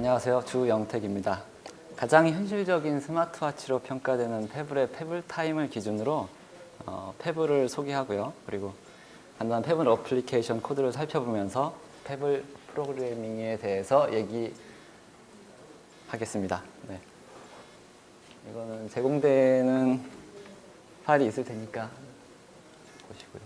안녕하세요. 주영택입니다. 가장 현실적인 스마트워치로 평가되는 페블의 페블타임을 기준으로 페블을 소개하고요. 그리고 간단한 페블 어플리케이션 코드를 살펴보면서 페블 프로그래밍에 대해서 얘기하겠습니다. 네. 이거는 제공되는 파일이 있을 테니까 보시고요.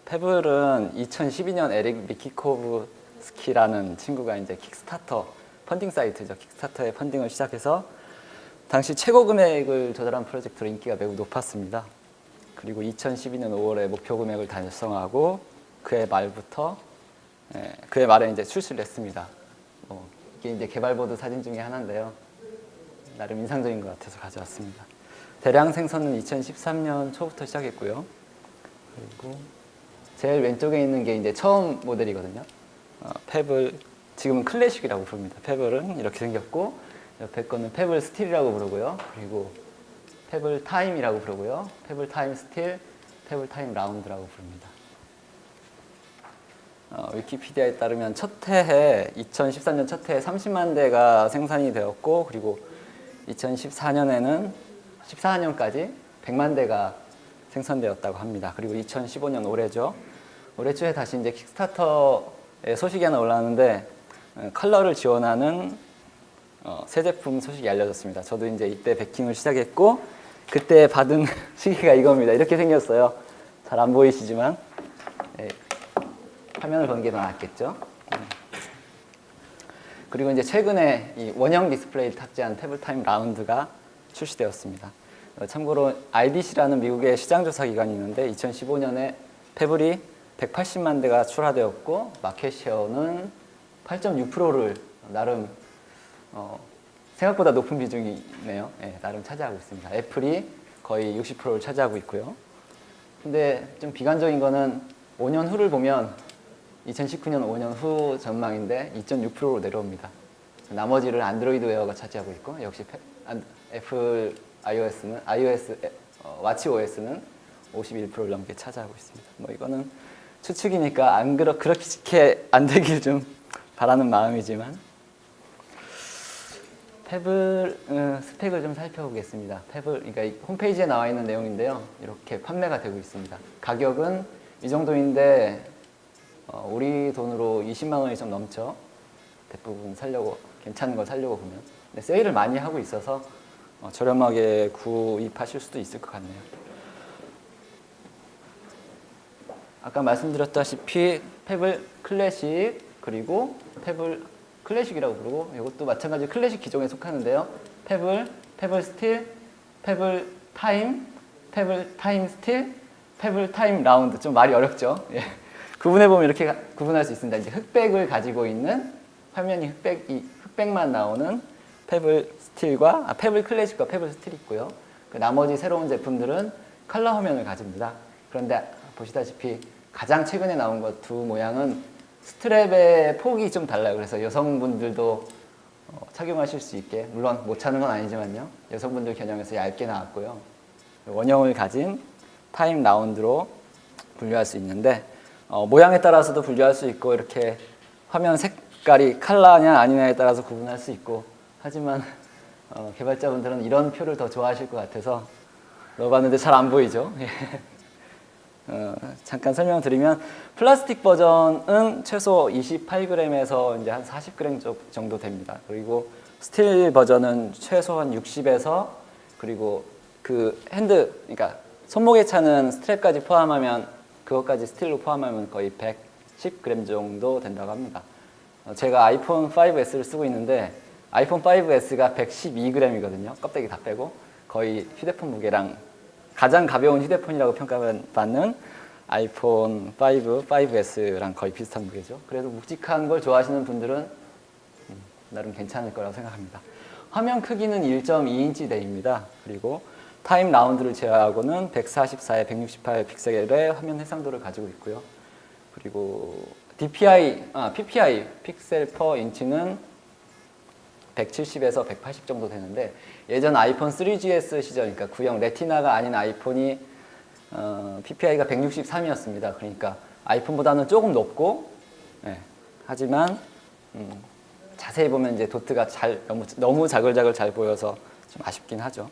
페블은 2012년 에릭 미키코브스키라는 친구가 이제 킥스타터 펀딩 사이트죠. 킥스타터의 펀딩을 시작해서 당시 최고 금액을 조달한 프로젝트로 인기가 매우 높았습니다. 그리고 2012년 5월에 목표 금액을 달성하고 그해 말에 이제 출시를 했습니다. 이게 이제 개발보드 사진 중에 하나인데요. 나름 인상적인 것 같아서 가져왔습니다. 대량 생산은 2013년 초부터 시작했고요. 그리고 제일 왼쪽에 있는 게 이제 처음 모델이거든요. 페블, 지금은 클래식이라고 부릅니다. 페블은 이렇게 생겼고, 옆에 거는 페블 스틸이라고 부르고요. 그리고 페블 타임이라고 부르고요. 페블 타임 스틸, 페블 타임 라운드라고 부릅니다. 위키피디아에 따르면 첫 해에 2013년 첫 해에 30만 대가 생산이 되었고, 그리고 2014년에는 14년까지 100만 대가 생산되었다고 합니다. 그리고 2015년 올해죠. 올해 초에 다시 이제 킥스타터에 소식이 하나 올라왔는데 컬러를 지원하는 새 제품 소식이 알려졌습니다. 저도 이제 이때 베킹을 시작했고 그때 받은 시계가 이겁니다. 이렇게 생겼어요. 잘 안 보이시지만 화면을 보는 게 더 낫겠죠. 그리고 이제 최근에 이 원형 디스플레이를 탑재한 태블타임 라운드가 출시되었습니다. 참고로 IDC라는 미국의 시장조사 기관이 있는데 2015년에 페블이 180만 대가 출하되었고 마켓 셰어는 8.6%를 나름 생각보다 높은 비중이네요. 나름 차지하고 있습니다. 애플이 거의 60%를 차지하고 있고요. 근데 좀 비관적인 거는 5년 후를 보면 2019년 5년 후 전망인데 2.6%로 내려옵니다. 나머지를 안드로이드 웨어가 차지하고 있고 역시 애플 와치 OS는 51%를 넘게 차지하고 있습니다. 이거는 추측이니까 그렇게 안 되길 좀 바라는 마음이지만 페블 스펙을 좀 살펴보겠습니다. 페블, 그러니까 홈페이지에 나와 있는 내용인데요. 이렇게 판매가 되고 있습니다. 가격은 이 정도인데 우리 돈으로 20만 원이 좀 넘죠. 대부분 괜찮은 걸 살려고 보면. 근데 세일을 많이 하고 있어서 저렴하게 구입하실 수도 있을 것 같네요. 아까 말씀드렸다시피 페블 클래식 그리고 페블 클래식이라고 부르고 이것도 마찬가지로 클래식 기종에 속하는데요. 페블 스틸, 페블 타임 스틸, 페블 타임 라운드. 좀 말이 어렵죠. 구분해보면 이렇게 구분할 수 있습니다. 이제 흑백을 가지고 있는 화면이 흑백만 나오는 페블 스틸과 페블 클래식과 페블 스틸이 있고요. 나머지 새로운 제품들은 컬러 화면을 가집니다. 그런데 보시다시피 가장 최근에 나온 것 두 모양은 스트랩의 폭이 좀 달라요. 그래서 여성분들도 착용하실 수 있게, 물론 못 차는 건 아니지만요. 여성분들 겨냥해서 얇게 나왔고요. 원형을 가진 타임 라운드로 분류할 수 있는데 모양에 따라서도 분류할 수 있고 이렇게 화면 색깔이 컬러냐 아니냐에 따라서 구분할 수 있고 하지만 개발자분들은 이런 표를 더 좋아하실 것 같아서 넣어봤는데 잘 안 보이죠. 잠깐 설명드리면 플라스틱 버전은 최소 28g에서 이제 한 40g 정도 됩니다. 그리고 스틸 버전은 최소한 60에서 그리고 그러니까 손목에 차는 스트랩까지 포함하면 그것까지 스틸로 포함하면 거의 110g 정도 된다고 합니다. 제가 아이폰 5S를 쓰고 있는데 아이폰 5S가 112g이거든요. 껍데기 다 빼고 거의 휴대폰 무게랑 가장 가벼운 휴대폰이라고 평가받는 아이폰 5S랑 거의 비슷한 무게죠. 그래도 묵직한 걸 좋아하시는 분들은 나름 괜찮을 거라고 생각합니다. 화면 크기는 1.2인치대입니다. 그리고 타임 라운드를 제외하고는 144에 168 픽셀의 화면 해상도를 가지고 있고요. 그리고 PPI, 픽셀 퍼 인치는 170에서 180 정도 되는데 예전 아이폰 3GS 시절, 그러니까 구형 레티나가 아닌 아이폰이 PPI가 163이었습니다. 그러니까 아이폰보다는 조금 높고, 하지만 자세히 보면 이제 도트가 너무 자글자글 잘 보여서 좀 아쉽긴 하죠.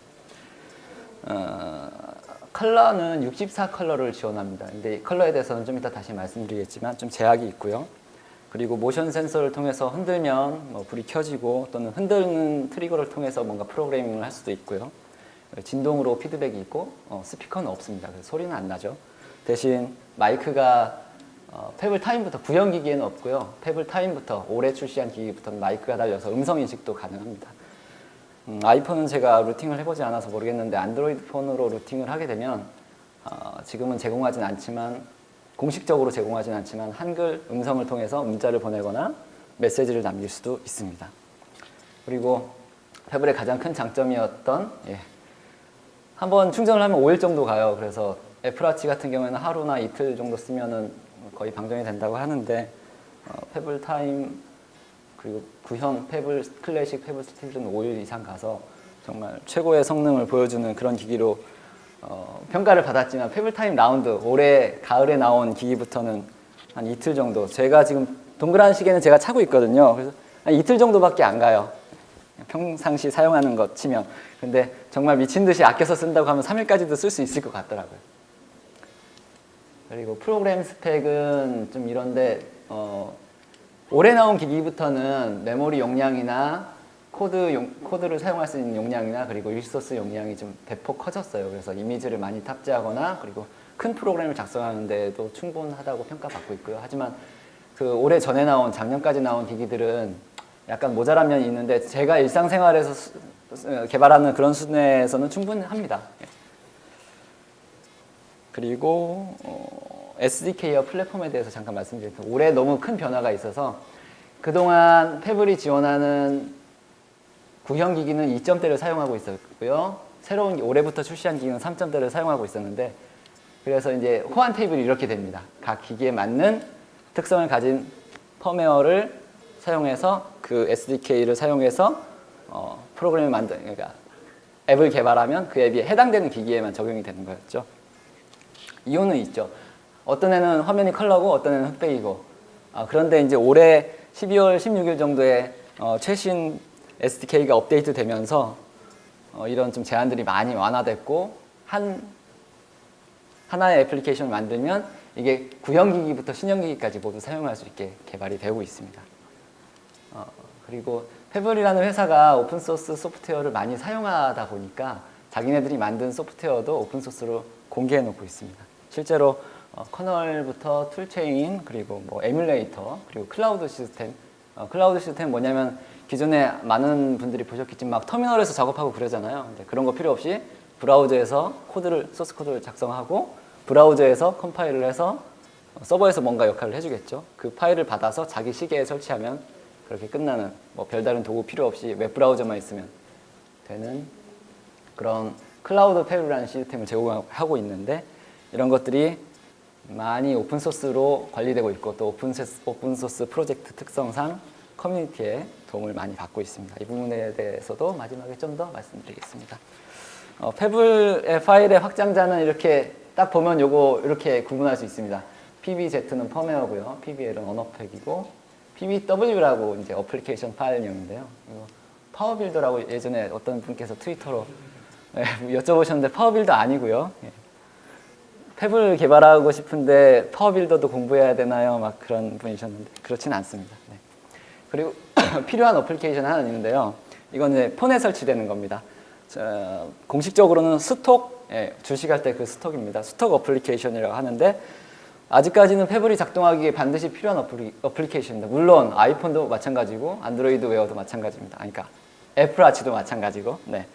컬러는 64 컬러를 지원합니다. 근데 컬러에 대해서는 좀 이따 다시 말씀드리겠지만 좀 제약이 있고요. 그리고 모션 센서를 통해서 흔들면 뭐 불이 켜지고 또는 흔드는 트리거를 통해서 뭔가 프로그래밍을 할 수도 있고요. 진동으로 피드백이 있고 스피커는 없습니다. 그래서 소리는 안 나죠. 대신 마이크가 페블 타임부터 구형 기기에는 없고요. 페블 타임부터 올해 출시한 기기부터는 마이크가 달려서 음성 인식도 가능합니다. 아이폰은 제가 루팅을 해보지 않아서 모르겠는데 안드로이드 폰으로 루팅을 하게 되면 지금은 제공하진 않지만 공식적으로 제공하진 않지만 한글 음성을 통해서 문자를 보내거나 메시지를 남길 수도 있습니다. 그리고 페블의 가장 큰 장점이었던 한번 충전을 하면 5일 정도 가요. 그래서 애플워치 같은 경우에는 하루나 이틀 정도 쓰면은 거의 방전이 된다고 하는데 페블 타임 그리고 구형 페블 클래식 페블 스틸은 5일 이상 가서 정말 최고의 성능을 보여주는 그런 기기로 평가를 받았지만 페블 타임 라운드 올해 가을에 나온 기기부터는 한 이틀 정도 제가 지금 동그란 시계는 제가 차고 있거든요. 그래서 한 이틀 정도밖에 안 가요. 평상시 사용하는 것 치면. 근데 정말 미친 듯이 아껴서 쓴다고 하면 3일까지도 쓸 수 있을 것 같더라고요. 그리고 프로그램 스펙은 좀 이런데 올해 나온 기기부터는 메모리 용량이나 코드를 사용할 수 있는 용량이나 그리고 일소스 용량이 좀 대폭 커졌어요. 그래서 이미지를 많이 탑재하거나 그리고 큰 프로그램을 작성하는 데도 충분하다고 평가받고 있고요. 하지만 그 올해 전에 나온 작년까지 나온 기기들은 약간 모자란 면이 있는데 제가 일상생활에서 개발하는 그런 수준에서는 충분합니다. 그리고 SDK와 플랫폼에 대해서 잠깐 말씀드릴게요. 올해 너무 큰 변화가 있어서 그동안 페블이 지원하는 구형 기기는 2점대를 사용하고 있었고요. 새로운 올해부터 출시한 기기는 3점대를 사용하고 있었는데 그래서 이제 호환 테이블이 이렇게 됩니다. 각 기기에 맞는 특성을 가진 펌웨어를 사용해서 그 SDK를 사용해서 프로그램을 그러니까 앱을 개발하면 그 앱이 해당되는 기기에만 적용이 되는 거였죠. 이유는 있죠. 어떤 애는 화면이 컬러고 어떤 애는 흑백이고 그런데 이제 올해 12월 16일 정도에 최신 SDK가 업데이트 되면서 이런 좀 제한들이 많이 완화됐고 하나의 애플리케이션을 만들면 이게 구형 기기부터 신형 기기까지 모두 사용할 수 있게 개발이 되고 있습니다. 그리고 페블이라는 회사가 오픈소스 소프트웨어를 많이 사용하다 보니까 자기네들이 만든 소프트웨어도 오픈소스로 공개해 놓고 있습니다. 실제로 커널부터 툴체인 그리고 뭐 에뮬레이터 그리고 클라우드 시스템 뭐냐면 기존에 많은 분들이 보셨겠지만 막 터미널에서 작업하고 그러잖아요. 근데 그런 거 필요 없이 브라우저에서 소스 코드를 작성하고 브라우저에서 컴파일을 해서 서버에서 뭔가 역할을 해주겠죠. 그 파일을 받아서 자기 시계에 설치하면 그렇게 끝나는 뭐 별다른 도구 필요 없이 웹브라우저만 있으면 되는 그런 클라우드 페블이라는 시스템을 제공하고 있는데 이런 것들이 많이 오픈소스로 관리되고 있고 또 오픈소스 프로젝트 특성상 커뮤니티에 도움을 많이 받고 있습니다. 이 부분에 대해서도 마지막에 좀 더 말씀드리겠습니다. 페블의 파일의 확장자는 이렇게 딱 보면 요거 이렇게 구분할 수 있습니다. PBZ는 펌웨어고요. PBL은 언어팩이고 PBW라고 이제 어플리케이션 파일명인데요. 파워빌더라고 예전에 어떤 분께서 트위터로 여쭤보셨는데 파워빌더 아니고요. 페블 개발하고 싶은데 파워빌더도 공부해야 되나요? 막 그런 분이셨는데 그렇진 않습니다. 네. 그리고 필요한 어플리케이션 하나 있는데요. 이건 이제 폰에 설치되는 겁니다. 공식적으로는 스톡, 주식할 때 그 스톡입니다. 스톡 어플리케이션이라고 하는데 아직까지는 페블이 작동하기에 반드시 필요한 어플리케이션입니다. 물론 아이폰도 마찬가지고 안드로이드 웨어도 마찬가지입니다. 그러니까 애플워치도 마찬가지고. 네.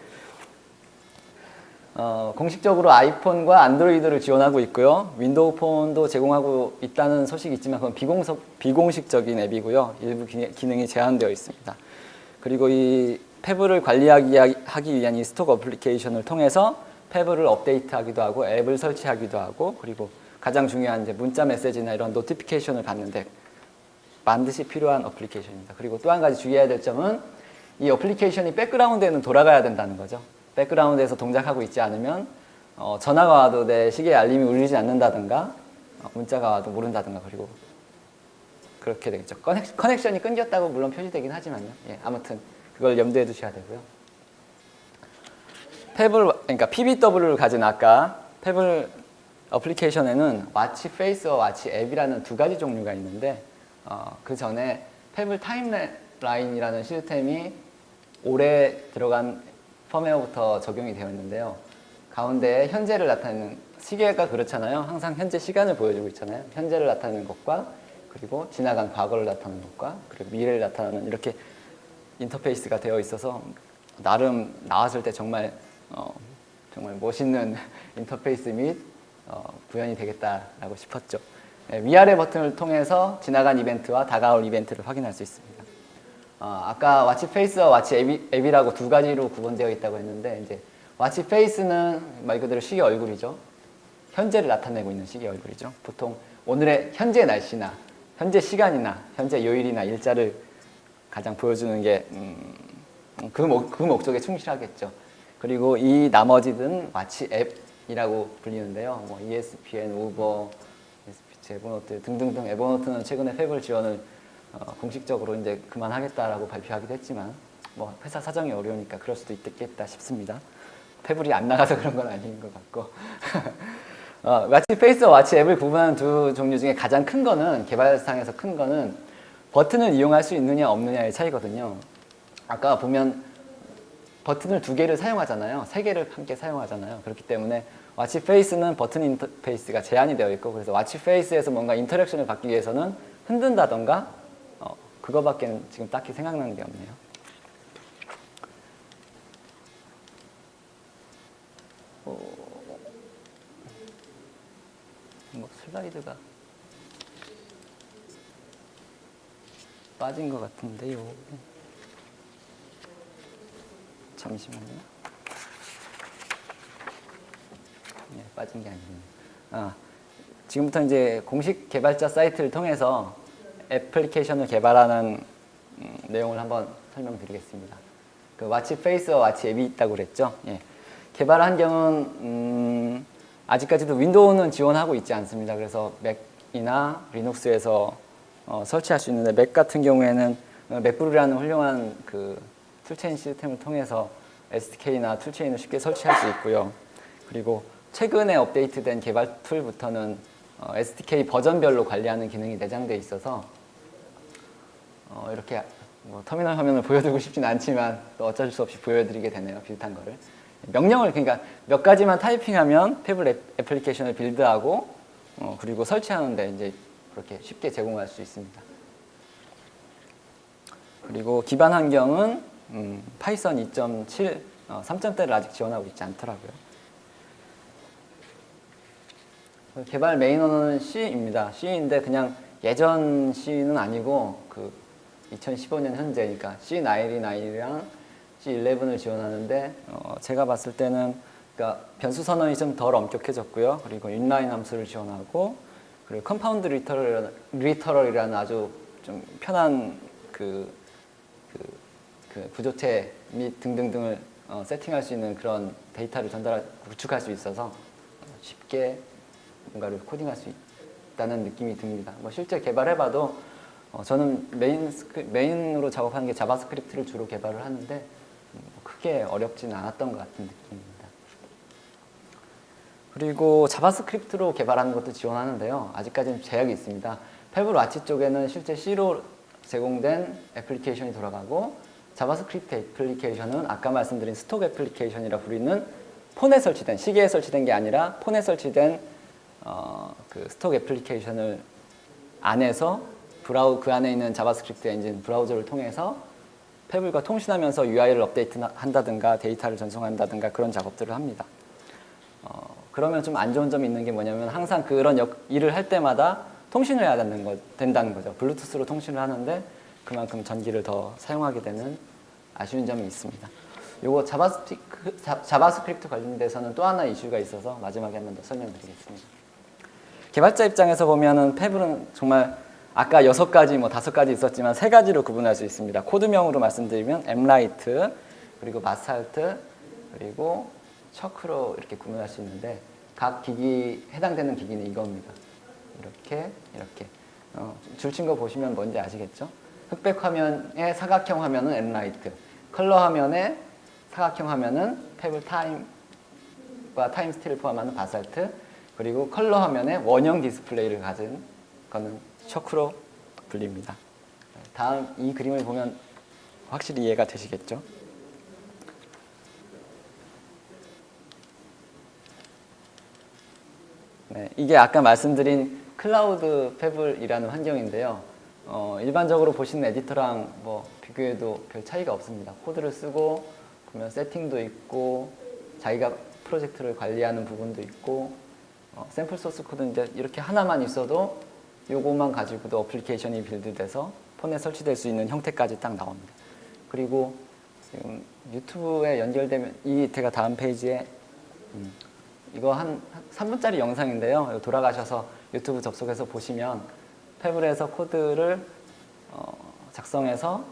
공식적으로 아이폰과 안드로이드를 지원하고 있고요. 윈도우 폰도 제공하고 있다는 소식이 있지만 그건 비공식적인 앱이고요. 일부 기능이 제한되어 있습니다. 그리고 이 페블을 관리하기 위한 이 스톡 어플리케이션을 통해서 페블을 업데이트하기도 하고 앱을 설치하기도 하고 그리고 가장 중요한 이제 문자 메시지나 이런 노티피케이션을 받는데 반드시 필요한 어플리케이션입니다. 그리고 또 한 가지 주의해야 될 점은 이 어플리케이션이 백그라운드에는 돌아가야 된다는 거죠. 백그라운드에서 동작하고 있지 않으면 전화가 와도 내 시계에 알림이 울리지 않는다든가 문자가 와도 모른다든가 그렇게 되겠죠. 커넥션이 끊겼다고 물론 표시되긴 하지만요. 예, 아무튼 그걸 염두에 두셔야 되고요. 패블, 그러니까 PBW를 가진 아까 패블 어플리케이션에는 와치 페이스와 와치 앱이라는 두 가지 종류가 있는데 그 전에 패블 타임라인이라는 시스템이 올해 들어간 펌웨어부터 적용이 되어 있는데요. 가운데에 현재를 나타내는 시계가 그렇잖아요. 항상 현재 시간을 보여주고 있잖아요. 현재를 나타내는 것과 그리고 지나간 과거를 나타내는 것과 그리고 미래를 나타내는 이렇게 인터페이스가 되어 있어서 나름 나왔을 때 정말 멋있는 인터페이스 및 구현이 되겠다라고 싶었죠. 네, 위아래 버튼을 통해서 지나간 이벤트와 다가올 이벤트를 확인할 수 있습니다. 아까 와치 페이스와 와치 앱이라고 두 가지로 구분되어 있다고 했는데 이제 와치 페이스는 말 그대로 시계 얼굴이죠. 현재를 나타내고 있는 시계 얼굴이죠. 보통 오늘의 현재 날씨나 현재 시간이나 현재 요일이나 일자를 가장 보여주는 게 그 목적에 충실하겠죠. 그리고 이 나머지는 와치 앱이라고 불리는데요. 뭐 ESPN, 우버, SPC, 에버노트 등등등. 에버노트는 최근에 패블 지원을 공식적으로 이제 그만하겠다라고 발표하기도 했지만 뭐 회사 사정이 어려우니까 그럴 수도 있겠다 싶습니다. 패블이 안 나가서 그런 건 아닌 것 같고 와치 페이스와 와치 앱을 구분하는 두 종류 중에 가장 큰 거는 개발상에서 큰 거는 버튼을 이용할 수 있느냐 없느냐의 차이거든요. 아까 보면 버튼을 두 개를 사용하잖아요. 세 개를 함께 사용하잖아요. 그렇기 때문에 와치 페이스는 버튼 인터페이스가 제한이 되어 있고 그래서 와치 페이스에서 뭔가 인터랙션을 받기 위해서는 흔든다던가 그거밖에는 지금 딱히 생각나는 게 없네요. 뭐 슬라이드가 빠진 것 같은데요. 잠시만요. 네, 빠진 게 아니군요. 지금부터 이제 공식 개발자 사이트를 통해서 애플리케이션을 개발하는 내용을 한번 설명드리겠습니다. 그 와치 페이스와 와치 앱이 있다고 그랬죠. 예. 개발 환경은 아직까지도 윈도우는 지원하고 있지 않습니다. 그래서 맥이나 리눅스에서 설치할 수 있는데 맥 같은 경우에는 맥브루라는 훌륭한 그 툴체인 시스템을 통해서 SDK나 툴체인을 쉽게 설치할 수 있고요. 그리고 최근에 업데이트된 개발 툴부터는 SDK 버전별로 관리하는 기능이 내장되어 있어서 이렇게 뭐 터미널 화면을 보여드리고 싶진 않지만 또 어쩔 수 없이 보여드리게 되네요. 비슷한 거를. 명령을 그러니까 몇 가지만 타이핑하면 패블 애플리케이션을 빌드하고 그리고 설치하는데 이제 그렇게 쉽게 제공할 수 있습니다. 그리고 기반 환경은 파이썬 2.7 3점대를 아직 지원하고 있지 않더라고요. 개발 메인 언어는 C입니다. C인데 그냥 예전 C는 아니고 그 2015년 현재니까 C9이랑 C11을 지원하는데 제가 봤을 때는 그러니까 변수 선언이 좀 덜 엄격해졌고요. 그리고 인라인 함수를 지원하고 그리고 컴파운드 리터럴이라는 아주 좀 편한 그 구조체 및 등등등을 세팅할 수 있는 그런 데이터를 구축할 수 있어서 쉽게 뭔가를 코딩할 수 있다는 느낌이 듭니다. 뭐 실제 개발해봐도 저는 메인으로 작업하는 게 자바스크립트를 주로 개발을 하는데 크게 어렵지는 않았던 것 같은 느낌입니다. 그리고 자바스크립트로 개발하는 것도 지원하는데요. 아직까지는 제약이 있습니다. 패블 와치 쪽에는 실제 C로 제공된 애플리케이션이 돌아가고 자바스크립트 애플리케이션은 아까 말씀드린 스톡 애플리케이션이라 부르는 폰에 설치된, 시계에 설치된 게 아니라 폰에 설치된 그 스톡 애플리케이션을 안에서 그 안에 있는 자바스크립트 엔진 브라우저를 통해서 패블과 통신하면서 UI를 업데이트한다든가 데이터를 전송한다든가 그런 작업들을 합니다. 그러면 좀 안 좋은 점이 있는 게 뭐냐면 항상 그런 일을 할 때마다 통신을 해야 된다는 거죠. 블루투스로 통신을 하는데 그만큼 전기를 더 사용하게 되는 아쉬운 점이 있습니다. 요거 자바스크립트 관련돼서는 또 하나 이슈가 있어서 마지막에 한 번 더 설명드리겠습니다. 개발자 입장에서 보면은 패블은 정말 아까 6가지, 뭐 5가지 있었지만 3가지로 구분할 수 있습니다. 코드명으로 말씀드리면 엠라이트, 그리고 마스알트, 그리고 척으로 이렇게 구분할 수 있는데 각 기기 해당되는 기기는 이겁니다. 이렇게 줄친 거 보시면 뭔지 아시겠죠? 흑백 화면의 사각형 화면은 엠라이트, 컬러 화면의 사각형 화면은 페블 타임과 타임 스틸을 포함하는 바살트, 그리고 컬러 화면의 원형 디스플레이를 가진 거는 쇼크로 불립니다. 다음 이 그림을 보면 확실히 이해가 되시겠죠? 네, 이게 아까 말씀드린 클라우드 패블이라는 환경인데요. 일반적으로 보시는 에디터랑 뭐 비교해도 별 차이가 없습니다. 코드를 쓰고 보면 세팅도 있고 자기가 프로젝트를 관리하는 부분도 있고 샘플 소스 코드는 이제 이렇게 하나만 있어도 요것만 가지고도 어플리케이션이 빌드돼서 폰에 설치될 수 있는 형태까지 딱 나옵니다. 그리고 지금 유튜브에 연결되면 제가 다음 페이지에 이거 한 3분짜리 영상인데요. 돌아가셔서 유튜브 접속해서 보시면 패블에서 코드를 작성해서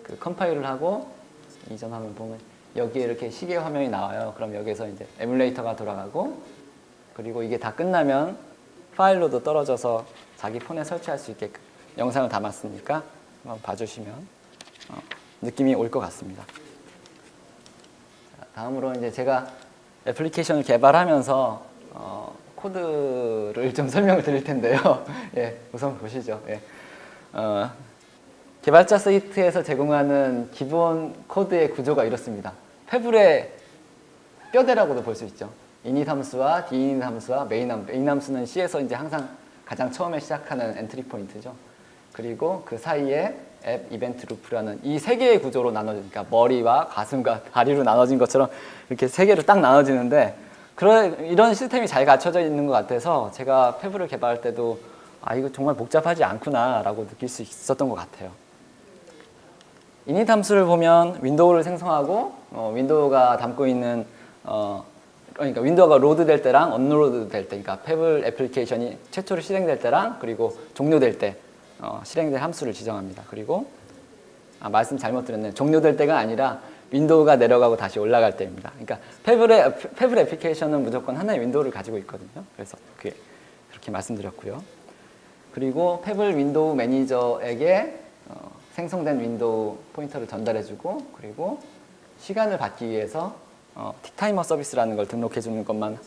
그 컴파일을 하고 이전 화면 보면 여기에 이렇게 시계 화면이 나와요. 그럼 여기서 이제 에뮬레이터가 돌아가고 그리고 이게 다 끝나면 파일로도 떨어져서 자기 폰에 설치할 수 있게 영상을 담았으니까 한번 봐주시면 느낌이 올 것 같습니다. 자, 다음으로 이제 제가 애플리케이션을 개발하면서 코드를 좀 설명을 드릴 텐데요. 예, 우선 보시죠. 예. 개발자 사이트에서 제공하는 기본 코드의 구조가 이렇습니다. 패블의 뼈대라고도 볼 수 있죠. init 함수와 dinit 함수와 메인 함수는 C에서 이제 항상 가장 처음에 시작하는 엔트리 포인트죠. 그리고 그 사이에 앱 이벤트 루프라는 이 세 개의 구조로 나눠지니까 머리와 가슴과 다리로 나눠진 것처럼 이렇게 세 개로 딱 나눠지는데 이런 시스템이 잘 갖춰져 있는 것 같아서 제가 패블을 개발할 때도 이거 정말 복잡하지 않구나 라고 느낄 수 있었던 것 같아요. init 함수를 보면 윈도우를 생성하고 윈도우가 담고 있는 그러니까 윈도우가 로드 될 때랑 언로드 될 때, 그러니까 패블 애플리케이션이 최초로 실행될 때랑 그리고 종료될 때 실행될 함수를 지정합니다. 그리고 말씀 잘못 드렸네요. 종료될 때가 아니라 윈도우가 내려가고 다시 올라갈 때입니다. 그러니까 패블 애플리케이션은 무조건 하나의 윈도우를 가지고 있거든요. 그래서 그렇게 말씀드렸고요. 그리고 패블 윈도우 매니저에게 생성된 윈도우 포인터를 전달해주고 그리고 시간을 받기 위해서 틱타이머 서비스라는 걸 등록해 주는 것만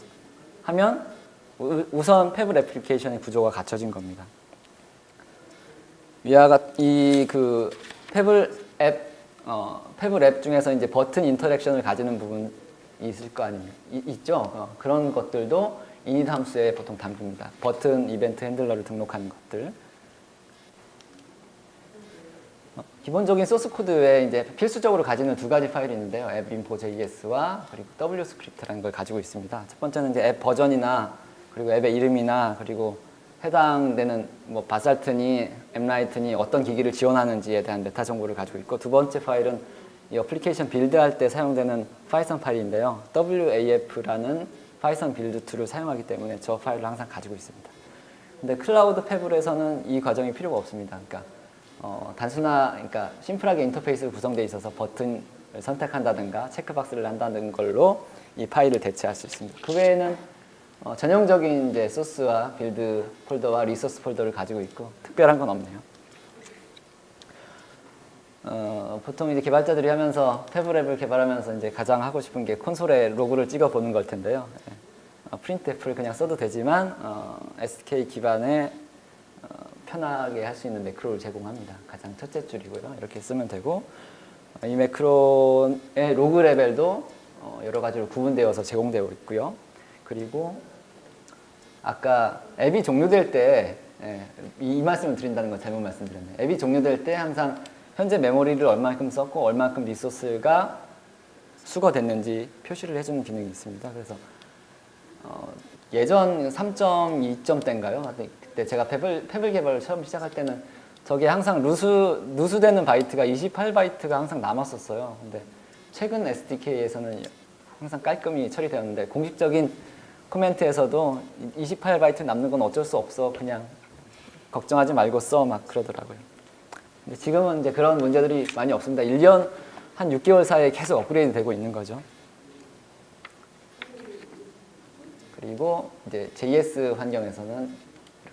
하면 우선 패블 애플리케이션의 구조가 갖춰진 겁니다. 위와 같이 그 패블 앱 중에서 이제 버튼 인터랙션을 가지는 부분이 있을 거 아닙니까? 있죠. 그런 것들도 init 함수에 보통 담깁니다. 버튼 이벤트 핸들러를 등록하는 것들. 기본적인 소스 코드 외에 이제 필수적으로 가지는 두 가지 파일이 있는데요. 앱info.js와 그리고 wscript라는 걸 가지고 있습니다. 첫 번째는 이제 앱 버전이나 그리고 앱의 이름이나 그리고 해당되는 뭐 바살트니 엠라이트니 어떤 기기를 지원하는지에 대한 메타 정보를 가지고 있고 두 번째 파일은 이 어플리케이션 빌드할 때 사용되는 파이썬 파일인데요. WAF라는 파이썬 빌드 툴을 사용하기 때문에 저 파일을 항상 가지고 있습니다. 근데 클라우드 패블에서는 이 과정이 필요가 없습니다. 그러니까 그러니까 심플하게 인터페이스로 구성되어 있어서 버튼을 선택한다든가 체크박스를 한다는 걸로 이 파일을 대체할 수 있습니다. 그 외에는 전형적인 이제 소스와 빌드 폴더와 리소스 폴더를 가지고 있고 특별한 건 없네요. 보통 이제 개발자들이 하면서 패블 앱을 개발하면서 이제 가장 하고 싶은 게 콘솔에 로그를 찍어 보는 걸 텐데요. 프린트F를 그냥 써도 되지만 SK 기반의 편하게 할 수 있는 매크로를 제공합니다. 가장 첫째 줄이고요. 이렇게 쓰면 되고 이 매크로의 로그 레벨도 여러 가지로 구분되어서 제공되어 있고요. 그리고 아까 앱이 종료될 때 이 말씀을 드린다는 건 잘못 말씀드렸네요. 앱이 종료될 때 항상 현재 메모리를 얼마만큼 썼고 얼마만큼 리소스가 수거됐는지 표시를 해주는 기능이 있습니다. 그래서 예전 3.2점대인가요? 그때 제가 패블 개발을 처음 시작할 때는 저게 항상 누수되는 바이트가 28바이트가 항상 남았었어요. 근데 최근 SDK에서는 항상 깔끔히 처리되었는데 공식적인 코멘트에서도 28바이트 남는 건 어쩔 수 없어. 그냥 걱정하지 말고 써. 막 그러더라고요. 근데 지금은 이제 그런 문제들이 많이 없습니다. 1년 한 6개월 사이에 계속 업그레이드 되고 있는 거죠. 그리고 이제 JS 환경에서는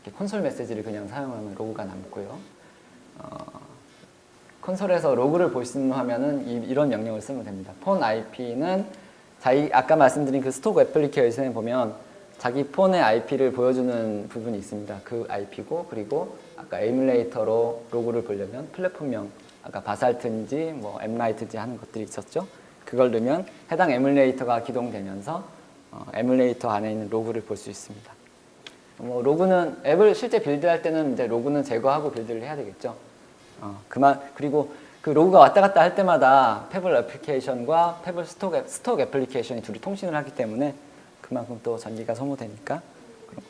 이렇게 콘솔 메시지를 그냥 사용하면 로그가 남고요. 콘솔에서 로그를 볼 수 있는 화면은 이런 명령을 쓰면 됩니다. 폰 IP는 아까 말씀드린 그 스톡 애플리케이션에 보면 자기 폰의 IP를 보여주는 부분이 있습니다. 그 IP고, 그리고 아까 에뮬레이터로 로그를 보려면 플랫폼명, 아까 바살트인지 뭐 엠라이트인지 하는 것들이 있었죠. 그걸 넣으면 해당 에뮬레이터가 기동되면서 에뮬레이터 안에 있는 로그를 볼 수 있습니다. 뭐 로그는 앱을 실제 빌드할 때는 이제 로그는 제거하고 빌드를 해야 되겠죠. 그리고 그 로그가 왔다 갔다 할 때마다 패블 애플리케이션과 패블 스톡 애플리케이션이 둘이 통신을 하기 때문에 그만큼 또 전기가 소모되니까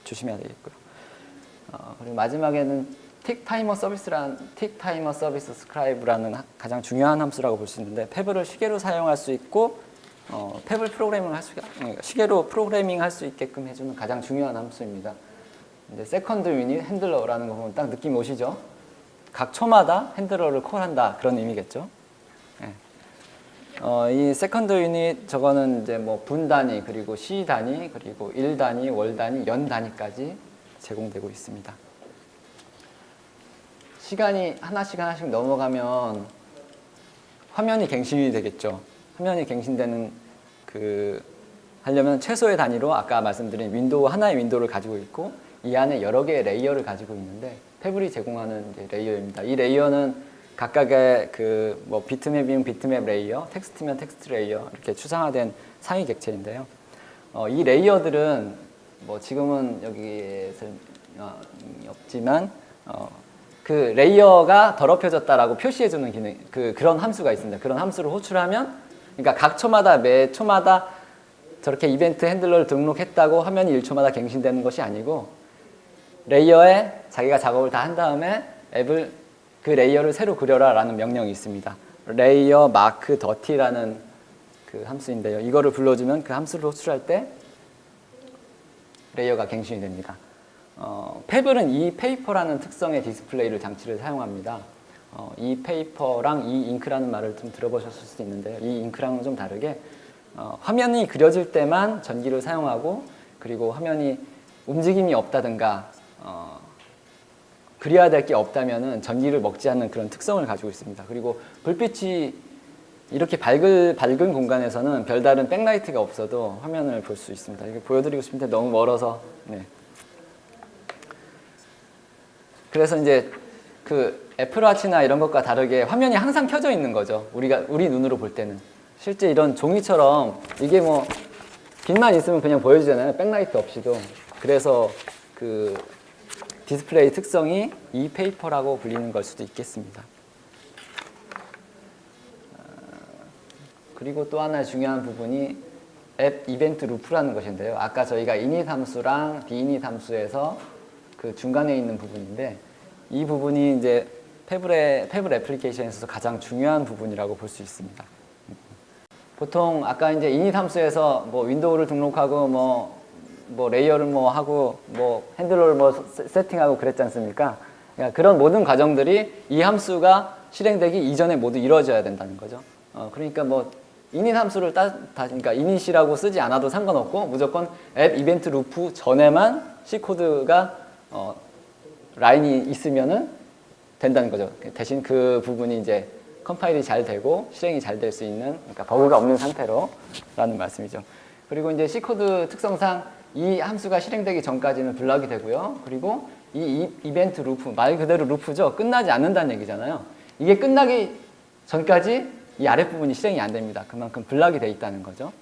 조심해야 되겠고요. 그리고 마지막에는 틱 타이머 서비스 스크라이브라는 가장 중요한 함수라고 볼 수 있는데, 패블을 시계로 사용할 수 있고 패블 프로그래밍을 시계로 프로그래밍 할 수 있게끔 해주는 가장 중요한 함수입니다. 이제 세컨드 유닛 핸들러라는 거 보면 딱 느낌 오시죠? 각 초마다 핸들러를 콜한다, 그런 의미겠죠. 이 세컨드 유닛 저거는 이제 뭐 분 단위, 그리고 시 단위, 그리고 일 단위, 월 단위, 연 단위까지 제공되고 있습니다. 시간이 하나씩 넘어가면 화면이 갱신이 되겠죠. 화면이 갱신되는 하려면 최소의 단위로 아까 말씀드린 하나의 윈도우를 가지고 있고, 이 안에 여러 개의 레이어를 가지고 있는데, 패블이 제공하는 이제 레이어입니다. 이 레이어는 각각의 뭐 비트맵이면 비트맵 레이어, 텍스트면 텍스트 레이어, 이렇게 추상화된 상위 객체인데요. 이 레이어들은 뭐 지금은 여기에서 없지만 그 레이어가 더럽혀졌다라고 표시해주는 기능, 그런 함수가 있습니다. 그런 함수를 호출하면, 그러니까 각 초마다 매 초마다 저렇게 이벤트 핸들러를 등록했다고 화면이 1초마다 갱신되는 것이 아니고, 레이어에 자기가 작업을 다 한 다음에 그 레이어를 새로 그려라 라는 명령이 있습니다. 레이어 마크 더티라는 그 함수인데요. 이거를 불러주면 그 함수를 호출할 때 레이어가 갱신이 됩니다. 패블은 이 페이퍼라는 특성의 디스플레이를 장치를 사용합니다. 이 페이퍼랑 이 잉크라는 말을 좀 들어보셨을 수도 있는데요. 이 잉크랑은 좀 다르게 화면이 그려질 때만 전기를 사용하고, 그리고 화면이 움직임이 없다든가 그려야 될 게 없다면은 전기를 먹지 않는 그런 특성을 가지고 있습니다. 그리고 불빛이 이렇게 밝은 공간에서는 별다른 백라이트가 없어도 화면을 볼 수 있습니다. 이거 보여드리고 싶은데 너무 멀어서. 네. 그래서 이제 그 애플워치나 이런 것과 다르게 화면이 항상 켜져 있는 거죠. 우리 눈으로 볼 때는. 실제 이런 종이처럼 이게 뭐 빛만 있으면 그냥 보여지잖아요. 백라이트 없이도. 그래서 그 디스플레이 특성이 이 페이퍼라고 불리는 걸 수도 있겠습니다. 그리고 또 하나의 중요한 부분이 앱 이벤트 루프라는 것인데요. 아까 저희가 init 함수랑 dinit 함수에서 그 중간에 있는 부분인데, 이 부분이 이제 패블 애플리케이션에서 가장 중요한 부분이라고 볼 수 있습니다. 보통 아까 이제 init 함수에서 뭐 윈도우를 등록하고 뭐 레이어를 뭐 하고 뭐 핸들러를 뭐 세팅하고 그랬지 않습니까? 그러니까 그런 모든 과정들이 이 함수가 실행되기 이전에 모두 이루어져야 된다는 거죠. 그러니까 뭐 init 함수를 그러니까 init이라고 쓰지 않아도 상관없고, 무조건 앱 이벤트 루프 전에만 C 코드가 라인이 있으면은 된다는 거죠. 대신 그 부분이 이제 컴파일이 잘 되고 실행이 잘 될 수 있는, 그러니까 버그가 없는 상태로라는 말씀이죠. 그리고 이제 C 코드 특성상 이 함수가 실행되기 전까지는 블락이 되고요. 그리고 이 이벤트 루프, 말 그대로 루프죠. 끝나지 않는다는 얘기잖아요. 이게 끝나기 전까지 이 아랫부분이 실행이 안 됩니다. 그만큼 블락이 돼 있다는 거죠.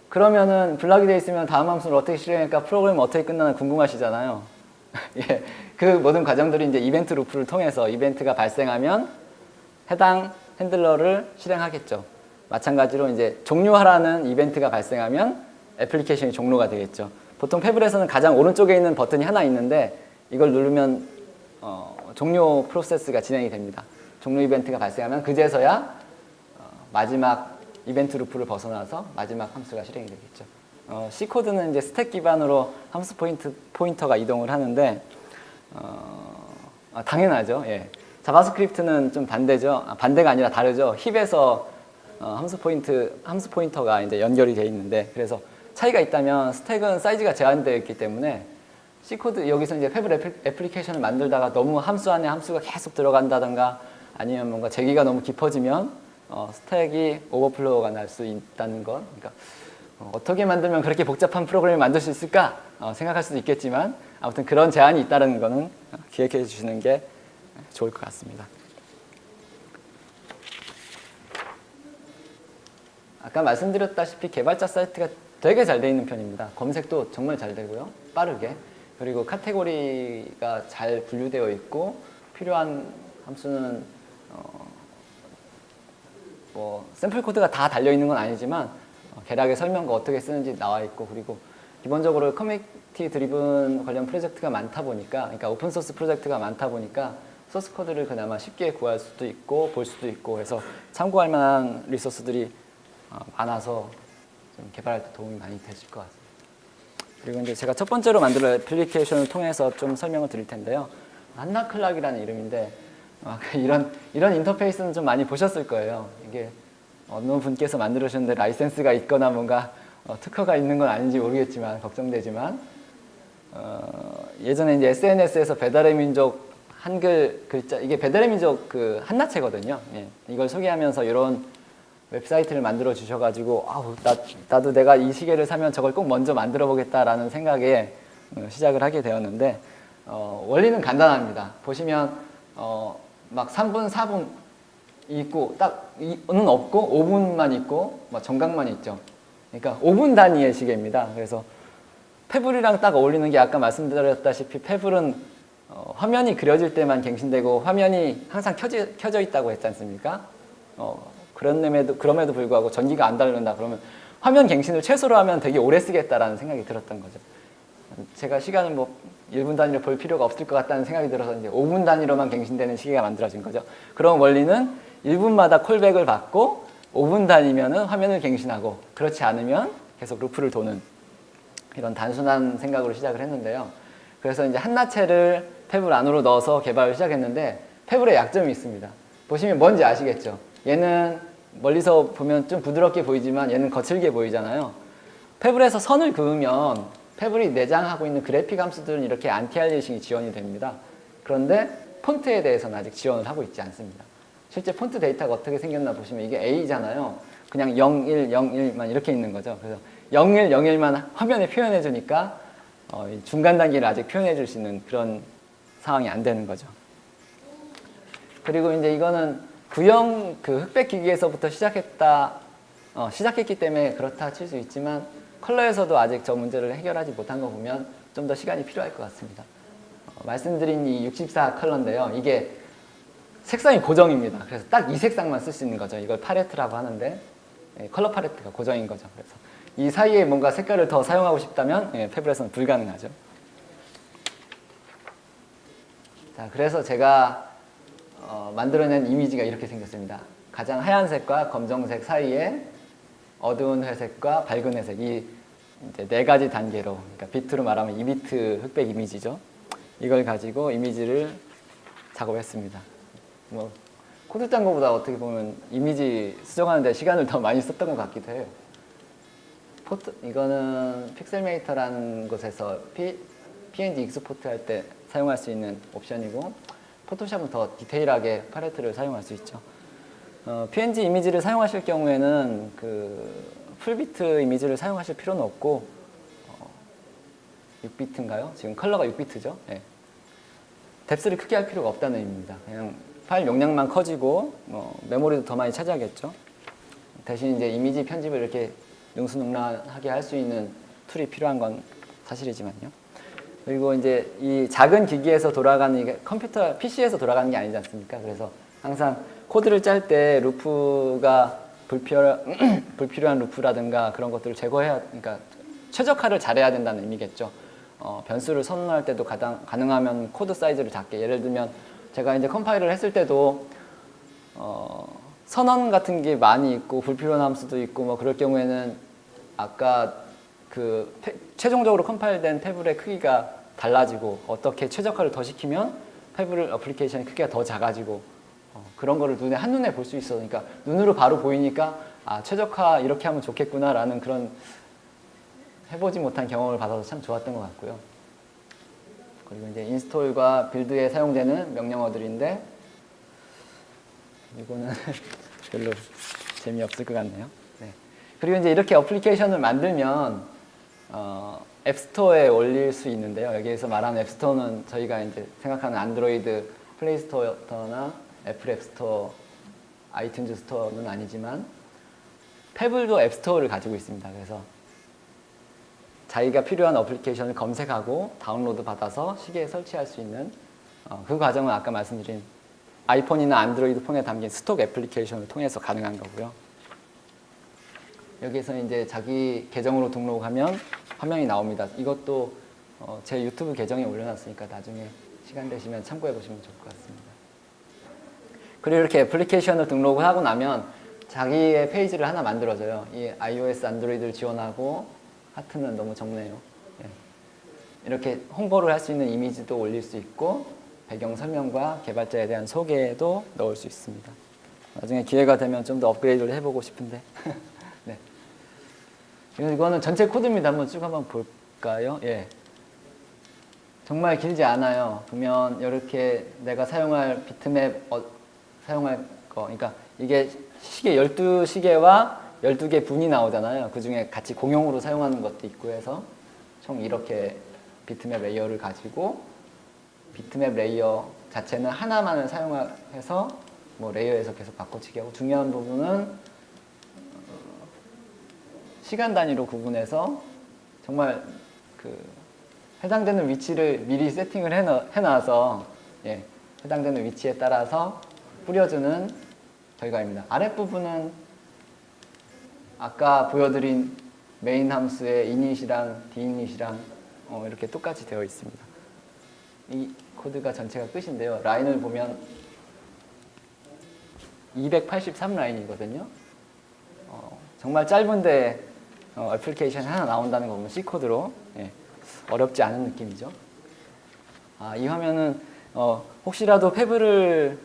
그러면은 블락이 돼 있으면 다음 함수를 어떻게 실행할까, 프로그램 어떻게 끝나나 궁금하시잖아요. 예, 그 모든 과정들이 이제 이벤트 루프를 통해서 이벤트가 발생하면 해당 핸들러를 실행하겠죠. 마찬가지로 이제 종료하라는 이벤트가 발생하면 애플리케이션이 종료가 되겠죠. 보통 패블에서는 가장 오른쪽에 있는 버튼이 하나 있는데, 이걸 누르면 종료 프로세스가 진행이 됩니다. 종료 이벤트가 발생하면 그제서야 마지막 이벤트 루프를 벗어나서 마지막 함수가 실행이 되겠죠. C 코드는 이제 스택 기반으로 함수 포인터가 이동을 하는데, 당연하죠. 예. 자바스크립트는 좀 반대죠. 반대가 아니라 다르죠. 힙에서 함수 포인터가 이제 연결이 돼 있는데, 그래서 차이가 있다면 스택은 사이즈가 제한되어 있기 때문에 C코드 여기서 이제 패블 애플리케이션을 만들다가 너무 함수 안에 함수가 계속 들어간다던가 아니면 뭔가 재기가 너무 깊어지면 스택이 오버플로우가 날 수 있다는 것. 그러니까 어떻게 만들면 그렇게 복잡한 프로그램을 만들 수 있을까 생각할 수도 있겠지만 아무튼 그런 제한이 있다는 거는 기억해 주시는 게 좋을 것 같습니다. 아까 말씀드렸다시피 개발자 사이트가 되게 잘 돼 있는 편입니다. 검색도 정말 잘 되고요. 빠르게. 그리고 카테고리가 잘 분류되어 있고 필요한 함수는 뭐 샘플 코드가 다 달려 있는 건 아니지만 개략의 설명과 어떻게 쓰는지 나와 있고 그리고 기본적으로 커뮤니티 드리븐 관련 프로젝트가 많다 보니까 그러니까 오픈 소스 프로젝트가 많다 보니까 소스 코드를 그나마 쉽게 구할 수도 있고 볼 수도 있고 해서 참고할 만한 리소스들이 많아서 좀 개발할 때 도움이 많이 되실 것 같습니다. 그리고 이제 제가 첫 번째로 만들 애플리케이션을 통해서 좀 설명을 드릴 텐데요. 한나클락이라는 이름인데 이런 인터페이스는 좀 많이 보셨을 거예요. 이게 어느 분께서 만들으셨는데 라이센스가 있거나 뭔가 특허가 있는 건 아닌지 모르겠지만 걱정되지만 예전에 이제 SNS에서 배달의 민족 한글 글자 이게 배달의 민족 그 한나체거든요. 예, 이걸 소개하면서 이런 웹사이트를 만들어 주셔가지고 나도 내가 이 시계를 사면 저걸 꼭 먼저 만들어 보겠다라는 생각에 시작을 하게 되었는데 원리는 간단합니다. 보시면 막 3분, 4분 있고 딱 는 없고 5분만 있고 막 정각만 있죠. 그러니까 5분 단위의 시계입니다. 그래서 패블이랑 딱 어울리는 게 아까 말씀드렸다시피 패블은 화면이 그려질 때만 갱신되고 화면이 항상 켜져 있다고 했지 않습니까? 그럼에도 불구하고 전기가 안 다른다 그러면 화면 갱신을 최소로 하면 되게 오래 쓰겠다라는 생각이 들었던 거죠. 제가 시간을 뭐 1분 단위로 볼 필요가 없을 것 같다는 생각이 들어서 이제 5분 단위로만 갱신되는 시계가 만들어진 거죠. 그런 원리는 1분마다 콜백을 받고 5분 단위면은 화면을 갱신하고 그렇지 않으면 계속 루프를 도는 이런 단순한 생각으로 시작을 했는데요. 그래서 이제 한나체를 패블 안으로 넣어서 개발을 시작했는데 패블에 약점이 있습니다. 보시면 뭔지 아시겠죠? 얘는 멀리서 보면 좀 부드럽게 보이지만 얘는 거칠게 보이잖아요. 패블에서 선을 그으면 패블이 내장하고 있는 그래픽 함수들은 이렇게 안티알리싱이 지원이 됩니다. 그런데 폰트에 대해서는 아직 지원을 하고 있지 않습니다. 실제 폰트 데이터가 어떻게 생겼나 보시면 이게 A잖아요. 그냥 01, 01만 이렇게 있는 거죠. 그래서 01, 01만 화면에 표현해 주니까 중간 단계를 아직 표현해 줄 수 있는 그런 상황이 안 되는 거죠. 그리고 이제 이거는 구형 그 흑백 기기에서부터 시작했기 때문에 그렇다 칠 수 있지만 컬러에서도 아직 저 문제를 해결하지 못한 거 보면 좀 더 시간이 필요할 것 같습니다. 말씀드린 이 64 컬러인데요. 이게 색상이 고정입니다. 그래서 딱 이 색상만 쓸 수 있는 거죠. 이걸 팔레트라고 하는데 컬러 팔레트가 고정인 거죠. 그래서 이 사이에 뭔가 색깔을 더 사용하고 싶다면 패블에서는 불가능하죠. 자, 그래서 제가 만들어낸 이미지가 이렇게 생겼습니다. 가장 하얀색과 검정색 사이에 어두운 회색과 밝은 회색 이 이제 4가지 단계로 그러니까 비트로 말하면 2비트 흑백 이미지죠. 이걸 가지고 이미지를 작업했습니다. 뭐 코드 짠 거보다 어떻게 보면 이미지 수정하는 데 시간을 더 많이 썼던 것 같기도 해요. 이거는 픽셀메이터라는 곳에서 PNG 익스포트 할 때 사용할 수 있는 옵션이고 포토샵은 더 디테일하게 팔레트를 사용할 수 있죠. PNG 이미지를 사용하실 경우에는 그 풀비트 이미지를 사용하실 필요는 없고 6비트인가요? 지금 컬러가 6비트죠? 네. 뎁스를 크게 할 필요가 없다는 의미입니다. 그냥 파일 용량만 커지고 메모리도 더 많이 차지하겠죠. 대신 이제 이미지 편집을 이렇게 능수능란하게 할 수 있는 툴이 필요한 건 사실이지만요. 그리고 이제 이 작은 기기에서 돌아가는 이게 컴퓨터 PC에서 돌아가는 게 아니지 않습니까? 그래서 항상 코드를 짤 때 루프가 불필요한 루프라든가 그런 것들을 제거해야, 그러니까 최적화를 잘해야 된다는 의미겠죠. 변수를 선언할 때도 가능하면 코드 사이즈를 작게, 예를 들면 제가 이제 컴파일을 했을 때도 선언 같은 게 많이 있고 불필요한 함수도 있고 뭐 그럴 경우에는 아까 그 최종적으로 컴파일된 태블의 크기가 달라지고 어떻게 최적화를 더 시키면 태블 어플리케이션의 크기가 더 작아지고 그런 거를 한눈에 볼 수 있어. 그러니까 눈으로 바로 보이니까 아, 최적화 이렇게 하면 좋겠구나 라는 그런 해보지 못한 경험을 받아서 참 좋았던 것 같고요. 그리고 이제 인스톨과 빌드에 사용되는 명령어들인데 이거는 별로 재미없을 것 같네요. 네. 그리고 이제 이렇게 어플리케이션을 만들면 앱스토어에 올릴 수 있는데요. 여기에서 말하는 앱스토어는 저희가 이제 생각하는 안드로이드 플레이스토어나 애플 앱스토어, 아이튠즈 스토어는 아니지만 패블도 앱스토어를 가지고 있습니다. 그래서 자기가 필요한 어플리케이션을 검색하고 다운로드 받아서 시계에 설치할 수 있는 그 과정은 아까 말씀드린 아이폰이나 안드로이드 폰에 담긴 스톡 애플리케이션을 통해서 가능한 거고요. 여기서 이제 자기 계정으로 등록하면 화면이 나옵니다. 이것도 제 유튜브 계정에 올려놨으니까 나중에 시간 되시면 참고해 보시면 좋을 것 같습니다. 그리고 이렇게 애플리케이션을 등록을 하고 나면 자기의 페이지를 하나 만들어줘요. 이 iOS, 안드로이드를 지원하고 하트는 너무 적네요. 예. 이렇게 홍보를 할 수 있는 이미지도 올릴 수 있고 배경 설명과 개발자에 대한 소개도 넣을 수 있습니다. 나중에 기회가 되면 좀 더 업그레이드를 해보고 싶은데 네. 이거는 전체 코드입니다. 한번 쭉 한번 볼까요? 예. 정말 길지 않아요. 보면 이렇게 내가 사용할 비트맵 사용할 거, 그러니까 이게 시계 12시계와 12개 분이 나오잖아요. 그 중에 같이 공용으로 사용하는 것도 있고 해서 총 이렇게 비트맵 레이어를 가지고 비트맵 레이어 자체는 하나만을 사용해서 뭐 레이어에서 계속 바꿔치기 하고 중요한 부분은 시간 단위로 구분해서 정말 그 해당되는 위치를 미리 세팅을 해놔서 예, 해당되는 위치에 따라서 뿌려주는 결과입니다. 아랫부분은 아까 보여드린 메인 함수의 init이랑 dinit이랑 이렇게 똑같이 되어 있습니다. 이 코드가 전체가 끝인데요. 라인을 보면 283라인이거든요. 정말 짧은데 애플리케이션이 하나 나온다는 거 보면 C코드로 예, 어렵지 않은 느낌이죠. 이 화면은 혹시라도 패블을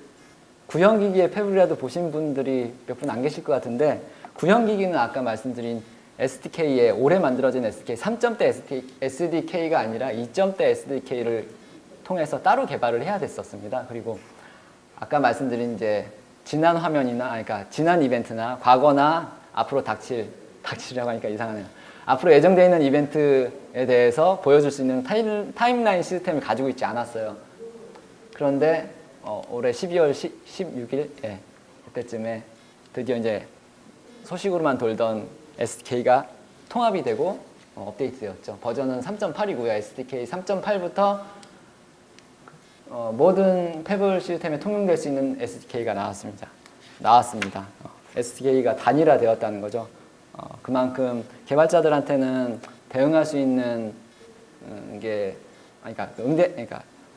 구형기기의 패블이라도 보신 분들이 몇 분 안 계실 것 같은데 구형기기는 아까 말씀드린 SDK에 올해 만들어진 SDK 3점대 SDK가 아니라 2점대 SDK를 통해서 따로 개발을 해야 됐었습니다. 그리고 아까 말씀드린 이제 지난 화면이나 그러니까 지난 이벤트나 과거나 앞으로 닥치려고 하니까 이상하네요. 앞으로 예정되어 있는 이벤트에 대해서 보여줄 수 있는 타임라인 시스템을 가지고 있지 않았어요. 그런데 올해 12월 16일 예, 그때쯤에 드디어 이제 소식으로만 돌던 SDK가 통합이 되고 업데이트되었죠. 버전은 3.8이고요. SDK 3.8부터 모든 패블 시스템에 통용될 수 있는 SDK가 나왔습니다. SDK가 단일화되었다는 거죠. 그만큼 개발자들한테는 대응할 수 있는 게 그러니까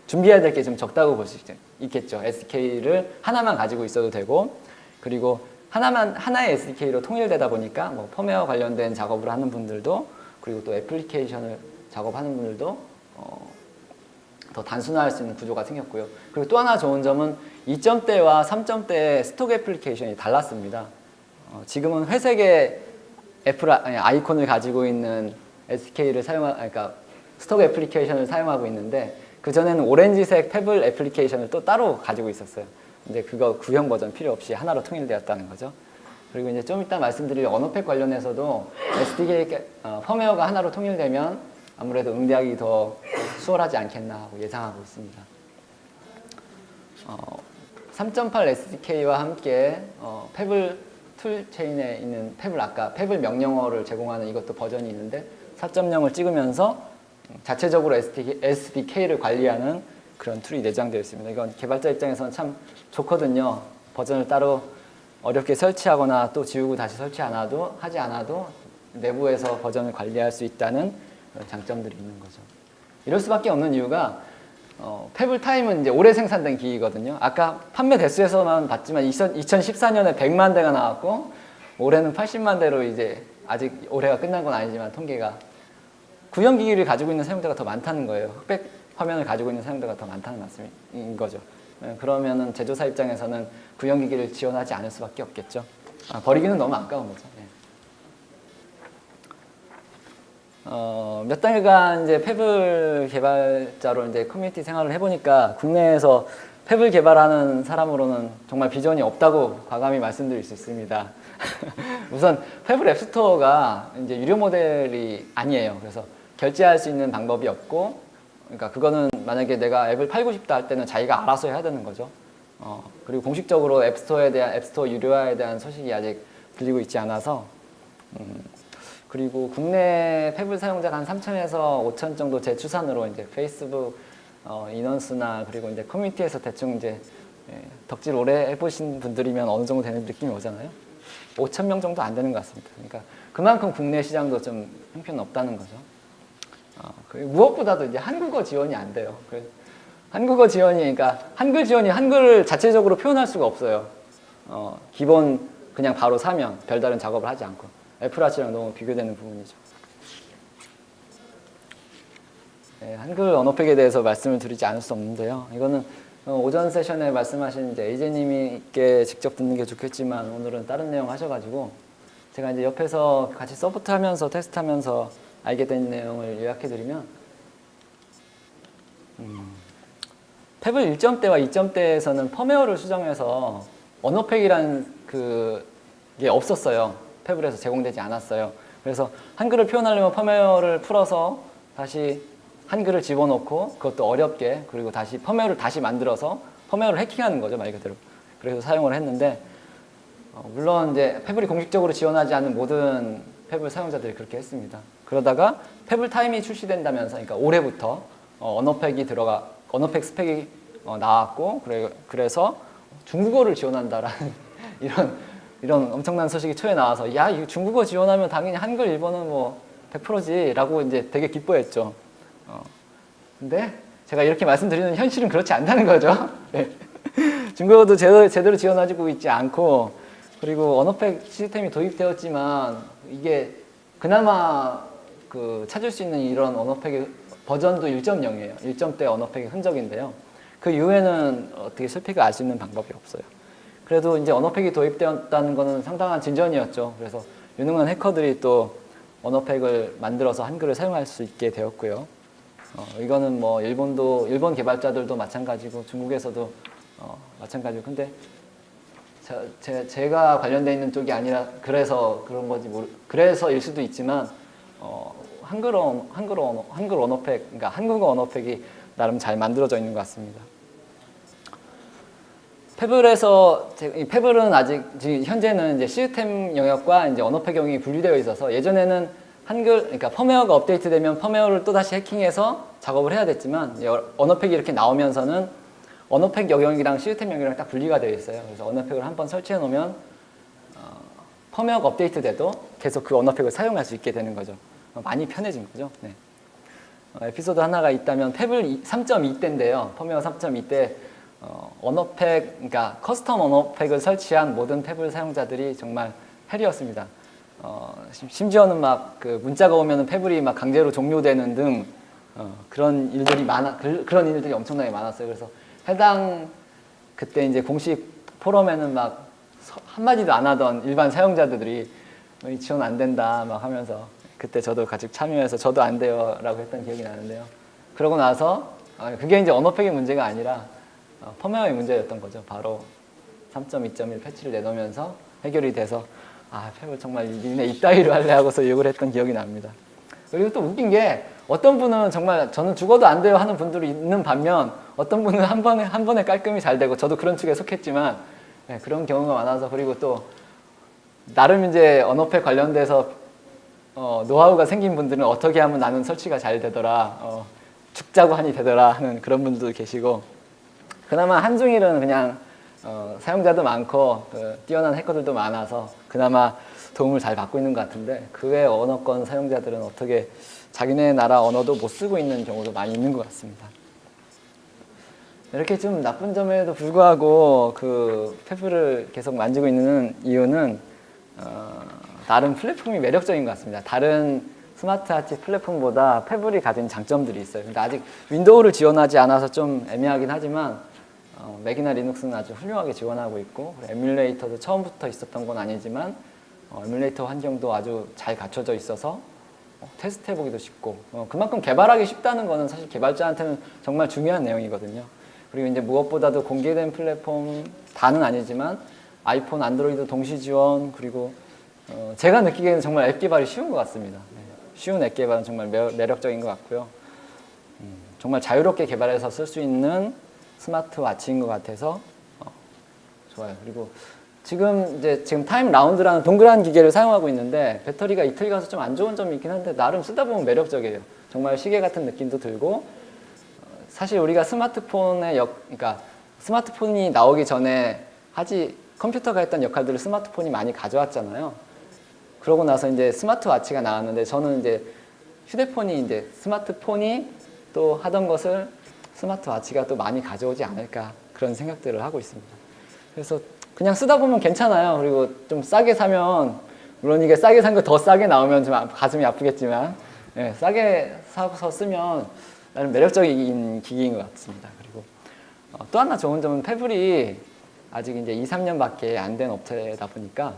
준비해야 될 게 좀 적다고 볼 수 있겠죠. SDK를 하나만 가지고 있어도 되고 그리고 하나의 SDK로 통일되다 보니까 뭐 펌웨어 관련된 작업을 하는 분들도 그리고 또 애플리케이션을 작업하는 분들도 더 단순화할 수 있는 구조가 생겼고요. 그리고 또 하나 좋은 점은 2점대와 3점대의 스톡 애플리케이션이 달랐습니다. 지금은 회색의 아이콘을 가지고 있는 SDK를 그러니까 스톡 애플리케이션을 사용하고 있는데 그전에는 오렌지색 패블 애플리케이션을 또 따로 가지고 있었어요. 근데 그거 구형 버전 필요 없이 하나로 통일되었다는 거죠. 그리고 이제 좀 이따 말씀드릴 언어팩 관련해서도 SDK 펌웨어가 하나로 통일되면 아무래도 응대하기 더 수월하지 않겠나 하고 예상하고 있습니다. 3.8 SDK와 함께 패블 툴 체인에 있는 패블 명령어를 제공하는 이것도 버전이 있는데 4.0을 찍으면서 자체적으로 SDK를 관리하는 그런 툴이 내장되어 있습니다. 이건 개발자 입장에서는 참 좋거든요. 버전을 따로 어렵게 설치하거나 또 지우고 다시 하지 않아도 내부에서 버전을 관리할 수 있다는 그런 장점들이 있는 거죠. 이럴 수밖에 없는 이유가 패블 타임은 이제 올해 생산된 기기거든요. 아까 판매 대수에서만 봤지만 2014년에 100만 대가 나왔고 올해는 80만 대로 이제 아직 올해가 끝난 건 아니지만 통계가 구형 기기를 가지고 있는 사용자가 더 많다는 거예요. 흑백 화면을 가지고 있는 사용자가 더 많다는 말씀인 거죠. 그러면은 제조사 입장에서는 구형 기기를 지원하지 않을 수밖에 없겠죠. 버리기는 너무 아까운 거죠. 몇 달간 이제 패블 개발자로 이제 커뮤니티 생활을 해보니까 국내에서 패블 개발하는 사람으로는 정말 비전이 없다고 과감히 말씀드릴 수 있습니다. 우선 패블 앱스토어가 이제 유료 모델이 아니에요. 그래서 결제할 수 있는 방법이 없고, 그러니까 그거는 만약에 내가 앱을 팔고 싶다 할 때는 자기가 알아서 해야 되는 거죠. 그리고 공식적으로 앱스토어 유료화에 대한 소식이 아직 들리고 있지 않아서, 그리고 국내 패블 사용자가 한 3,000에서 5,000 정도 제 추산으로 이제 페이스북 인원수나 그리고 이제 커뮤니티에서 대충 이제 덕질 오래 해보신 분들이면 어느 정도 되는 느낌이 오잖아요. 5,000명 정도 안 되는 것 같습니다. 그러니까 그만큼 국내 시장도 좀 형편없다는 거죠. 그리고 무엇보다도 이제 한국어 지원이 안 돼요. 한국어 지원이, 그러니까 한글 지원이 한글을 자체적으로 표현할 수가 없어요. 기본 그냥 바로 사면 별다른 작업을 하지 않고 애플워치랑 너무 비교되는 부분이죠. 네, 한글 언어팩에 대해서 말씀을 드리지 않을 수 없는데요. 이거는 오전 세션에 말씀하신 이제 에이제님께 직접 듣는 게 좋겠지만 오늘은 다른 내용 하셔가지고 제가 이제 옆에서 같이 서포트하면서 테스트하면서 알게 된 내용을 요약해드리면, 패블 1점대와 2점대에서는 펌웨어를 수정해서 언어팩이라는 그게 없었어요. 패블에서 제공되지 않았어요. 그래서 한글을 표현하려면 펌웨어를 풀어서 다시 한글을 집어넣고 그것도 어렵게, 그리고 다시 펌웨어를 다시 만들어서 펌웨어를 해킹하는 거죠, 말 그대로. 그래서 사용을 했는데, 물론 이제 패블이 공식적으로 지원하지 않는 모든 패블 사용자들이 그렇게 했습니다. 그러다가 패블 타임이 출시된다면서, 그러니까 올해부터 언어팩 스펙이 나왔고, 그래서 중국어를 지원한다라는 이런 엄청난 소식이 초에 나와서, 야, 이거 중국어 지원하면 당연히 한글, 일본은 뭐 100%지라고 이제 되게 기뻐했죠. 근데 제가 이렇게 말씀드리는 현실은 그렇지 않다는 거죠. 네. 중국어도 제대로 지원하고 있지 않고, 그리고 언어팩 시스템이 도입되었지만 이게 그나마 찾을 수 있는 이런 언어팩의 버전도 1.0이에요. 1점대 언어팩의 흔적인데요. 그 이후에는 어떻게 실픽을 알 수 있는 방법이 없어요. 그래도 이제 언어팩이 도입되었다는 것은 상당한 진전이었죠. 그래서 유능한 해커들이 또 언어팩을 만들어서 한글을 사용할 수 있게 되었고요. 이거는 뭐 일본 개발자들도 마찬가지고 중국에서도 마찬가지고, 근데 제가 관련돼 있는 쪽이 아니라 그래서 그런 건지 그래서일 수도 있지만, 한글 언어팩, 그러니까 한국어 언어팩이 나름 잘 만들어져 있는 것 같습니다. 패블은 아직 현재는 이제 시스템 영역과 이제 언어팩 영역이 분리되어 있어서, 예전에는 그러니까 펌웨어가 업데이트되면 펌웨어를 또 다시 해킹해서 작업을 해야 됐지만, 언어팩이 이렇게 나오면서는 언어팩 영역이랑 시스템 영역이랑 딱 분리가 되어 있어요. 그래서 언어팩을 한번 설치해 놓으면 펌웨어가 업데이트돼도 계속 그 언어팩을 사용할 수 있게 되는 거죠. 많이 편해진 거죠. 네. 에피소드 하나가 있다면 패블 3.2때인데요. 펌웨어 3.2때 언어팩, 그러니까 커스텀 언어팩을 설치한 모든 패블 사용자들이 정말 헬이었습니다. 심지어는 막 문자가 오면은 패블이 막 강제로 종료되는 등 그런 일들이 엄청나게 많았어요. 그래서 그때 이제 공식 포럼에는 막 한마디도 안 하던 일반 사용자들이 지원 안 된다 막 하면서, 그때 저도 같이 참여해서 저도 안 돼요 라고 했던 기억이 나는데요. 그러고 나서 그게 이제 언어팩의 문제가 아니라 펌웨어의 문제였던 거죠. 바로 3.2.1 패치를 내놓으면서 해결이 돼서, 패블 정말 니네 이따위로 할래 하고서 욕을 했던 기억이 납니다. 그리고 또 웃긴 게, 어떤 분은 정말 저는 죽어도 안 돼요 하는 분들이 있는 반면, 어떤 분은 한 번에 깔끔히 잘 되고, 저도 그런 축에 속했지만, 네, 그런 경우가 많아서, 그리고 또 나름 이제 언어팩 관련돼서 노하우가 생긴 분들은 어떻게 하면 나는 설치가 잘 되더라, 죽자고 하니 되더라 하는 그런 분들도 계시고, 그나마 한중일은 그냥 사용자도 많고 뛰어난 해커들도 많아서 그나마 도움을 잘 받고 있는 것 같은데, 그 외 언어권 사용자들은 어떻게 자기네 나라 언어도 못 쓰고 있는 경우도 많이 있는 것 같습니다. 이렇게 좀 나쁜 점에도 불구하고 패블을 계속 만지고 있는 이유는 나름 플랫폼이 매력적인 것 같습니다. 다른 스마트 하치 플랫폼보다 패블이 가진 장점들이 있어요. 근데 아직 윈도우를 지원하지 않아서 좀 애매하긴 하지만 맥이나 리눅스는 아주 훌륭하게 지원하고 있고, 에뮬레이터도 처음부터 있었던 건 아니지만 에뮬레이터 환경도 아주 잘 갖춰져 있어서 테스트 해보기도 쉽고 그만큼 개발하기 쉽다는 거는 사실 개발자한테는 정말 중요한 내용이거든요. 그리고 이제 무엇보다도 공개된 플랫폼 다는 아니지만 아이폰, 안드로이드 동시 지원 그리고 제가 느끼기에는 정말 앱 개발이 쉬운 것 같습니다. 쉬운 앱 개발은 정말 매력적인 것 같고요. 정말 자유롭게 개발해서 쓸 수 있는 스마트워치인 것 같아서 좋아요. 그리고 지금 타임 라운드라는 동그란 기계를 사용하고 있는데 배터리가 이틀 가서 좀 안 좋은 점이 있긴 한데 나름 쓰다 보면 매력적이에요. 정말 시계 같은 느낌도 들고 사실 우리가 그러니까 스마트폰이 나오기 전에 컴퓨터가 했던 역할들을 스마트폰이 많이 가져왔잖아요. 그러고 나서 이제 스마트워치가 나왔는데 저는 이제 스마트폰이 또 하던 것을 스마트워치가 또 많이 가져오지 않을까 그런 생각들을 하고 있습니다. 그래서 그냥 쓰다 보면 괜찮아요. 그리고 좀 싸게 사면 물론 이게 싸게 산 거 더 싸게 나오면 좀 가슴이 아프겠지만 싸게 사서 쓰면 나름 매력적인 기기인 것 같습니다. 그리고 또 하나 좋은 점은 패블이 아직 이제 2, 3년밖에 안 된 업체다 보니까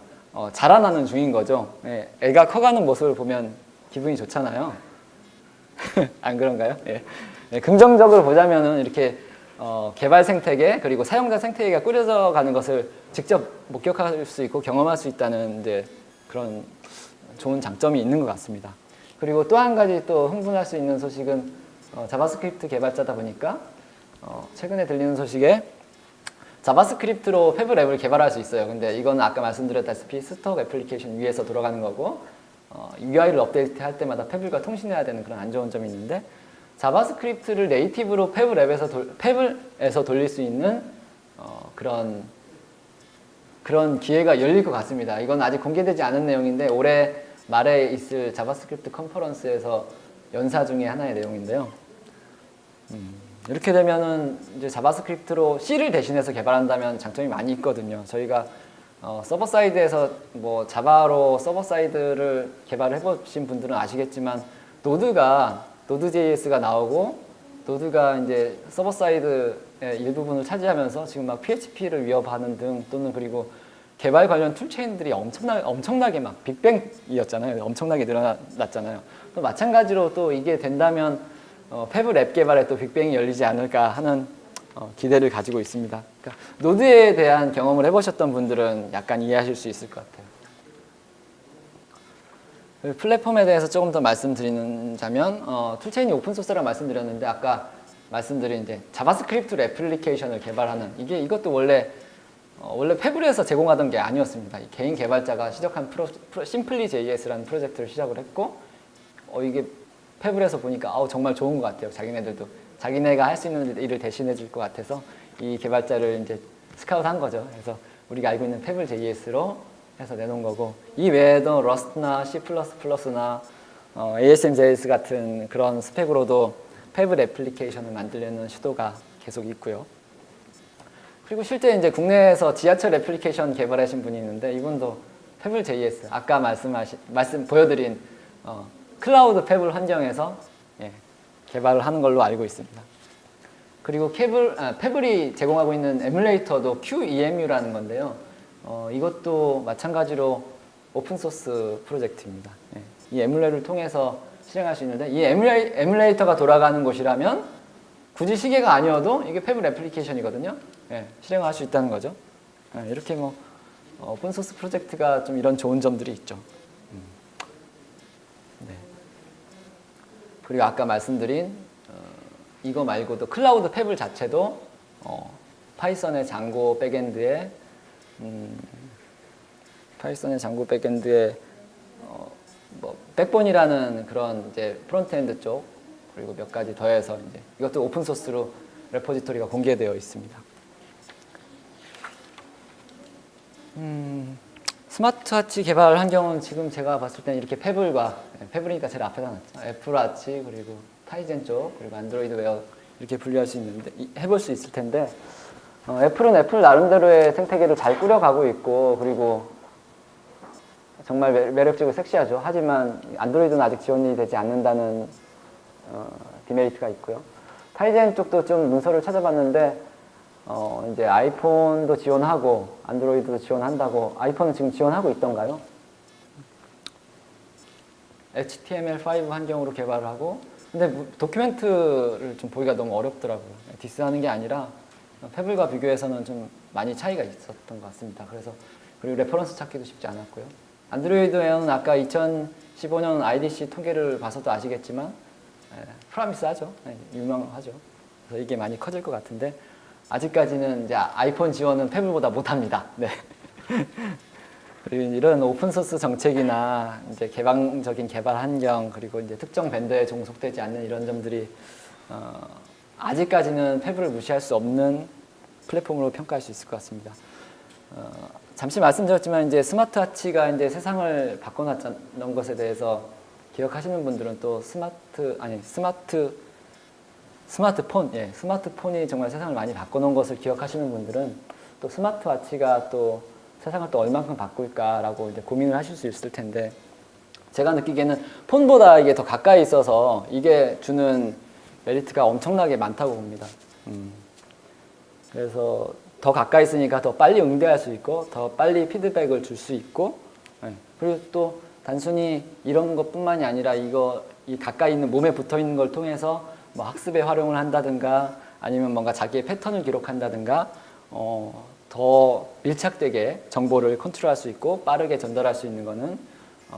자라나는 중인 거죠. 애가 커가는 모습을 보면 기분이 좋잖아요. 안 그런가요? 긍정적으로 보자면은 이렇게 개발 생태계 그리고 사용자 생태계가 꾸려져 가는 것을 직접 목격할 수 있고 경험할 수 있다는 이제 그런 좋은 장점이 있는 것 같습니다. 그리고 또 한 가지 또 흥분할 수 있는 소식은 자바스크립트 개발자다 보니까 최근에 들리는 소식에 자바스크립트로 패블 앱을 개발할 수 있어요. 근데 이건 아까 말씀드렸다시피 스톡 애플리케이션 위에서 돌아가는 거고 UI를 업데이트할 때마다 패블과 통신해야 되는 그런 안 좋은 점이 있는데 자바스크립트를 네이티브로 패블에서 돌릴 수 있는 그런 기회가 열릴 것 같습니다. 이건 아직 공개되지 않은 내용인데 올해 말에 있을 자바스크립트 컨퍼런스에서 연사 중에 하나의 내용인데요. 이렇게 되면은 이제 자바스크립트로 C를 대신해서 개발한다면 장점이 많이 있거든요. 저희가 서버 사이드에서 자바로 서버 사이드를 개발해 보신 분들은 아시겠지만 노드.js가 나오고 노드가 이제 서버 사이드의 일부분을 차지하면서 지금 막 PHP를 위협하는 등 또는 그리고 개발 관련 툴체인들이 엄청나게 막 빅뱅이었잖아요. 엄청나게 늘어났잖아요. 또 마찬가지로 또 이게 된다면 패블 앱 개발에 또 빅뱅이 열리지 않을까 하는 기대를 가지고 있습니다. 그러니까 노드에 대한 경험을 해보셨던 분들은 약간 이해하실 수 있을 것 같아요. 플랫폼에 대해서 조금 더 말씀드리자면 툴체인이 오픈소스라고 말씀드렸는데 아까 말씀드린 이제 자바스크립트로 애플리케이션을 개발하는 이것도 원래 패블에서 제공하던 게 아니었습니다. 개인 개발자가 시작한 심플리 JS라는 프로젝트를 시작을 했고 이게 패블에서 보니까 정말 좋은 것 같아요. 자기네가 할 수 있는 일을 대신해 줄 것 같아서 이 개발자를 이제 스카우트한 거죠. 그래서 우리가 알고 있는 패블 JS로 해서 내놓은 거고 이 외에도 러스트나 C++나 ASM.js 같은 그런 스펙으로도 패블 애플리케이션을 만들려는 시도가 계속 있고요. 그리고 실제 이제 국내에서 지하철 애플리케이션 개발하신 분이 있는데 이분도 패블 JS 아까 보여드린 클라우드 패블 환경에서 개발을 하는 걸로 알고 있습니다. 그리고 패블이 제공하고 있는 에뮬레이터도 QEMU라는 건데요. 이것도 마찬가지로 오픈소스 프로젝트입니다. 이 에뮬레이터를 통해서 실행할 수 있는데 이 에뮬레이터가 돌아가는 곳이라면 굳이 시계가 아니어도 이게 패블 애플리케이션이거든요. 실행할 수 있다는 거죠. 이렇게 오픈소스 프로젝트가 좀 이런 좋은 점들이 있죠. 그리고 아까 말씀드린 이거 말고도 클라우드 패블 자체도 파이썬의 장고 백엔드에 백본이라는 그런 이제 프론트엔드 쪽 그리고 몇 가지 더해서 이제 이것도 오픈 소스로 레포지토리가 공개되어 있습니다. 스마트워치 개발 환경은 지금 제가 봤을 때는 이렇게 패블이니까 제일 앞에다 놨죠. 애플워치 그리고 타이젠 쪽 그리고 안드로이드 웨어 이렇게 분류할 수 있는데 해볼 수 있을 텐데 애플은 애플 나름대로의 생태계를 잘 꾸려가고 있고 그리고 정말 매력적이고 섹시하죠. 하지만 안드로이드는 아직 지원이 되지 않는다는 디메리트가 있고요. 타이젠 쪽도 좀 문서를 찾아봤는데 이제 아이폰도 지원하고 안드로이드도 지원한다고 아이폰은 지금 지원하고 있던가요? HTML5 환경으로 개발을 하고, 근데 도큐멘트를 좀 보기가 너무 어렵더라고요. 디스하는 게 아니라 패블과 비교해서는 좀 많이 차이가 있었던 것 같습니다. 그리고 레퍼런스 찾기도 쉽지 않았고요. 안드로이드에는 아까 2015년 IDC 통계를 봐서도 아시겠지만 프라미스하죠. 유명하죠. 그래서 이게 많이 커질 것 같은데 아직까지는 이제 아이폰 지원은 패블보다 못합니다. 네. 그리고 이런 오픈소스 정책이나 이제 개방적인 개발 환경, 그리고 이제 특정 밴드에 종속되지 않는 이런 점들이 아직까지는 패블을 무시할 수 없는 플랫폼으로 평가할 수 있을 것 같습니다. 잠시 말씀드렸지만 이제 스마트워치가 이제 세상을 바꿔놨는 것에 대해서 기억하시는 분들은 또 스마트폰이 정말 세상을 많이 바꿔놓은 것을 기억하시는 분들은 또 스마트워치가 또 세상을 또 얼만큼 바꿀까라고 이제 고민을 하실 수 있을 텐데, 제가 느끼기에는 폰보다 이게 더 가까이 있어서 이게 주는 메리트가 엄청나게 많다고 봅니다. 그래서 더 가까이 있으니까 더 빨리 응대할 수 있고 더 빨리 피드백을 줄 수 있고, 그리고 또 단순히 이런 것뿐만이 아니라 이 가까이 있는 몸에 붙어 있는 걸 통해서 뭐 학습에 활용을 한다든가 아니면 뭔가 자기의 패턴을 기록한다든가 더 밀착되게 정보를 컨트롤할 수 있고 빠르게 전달할 수 있는 거는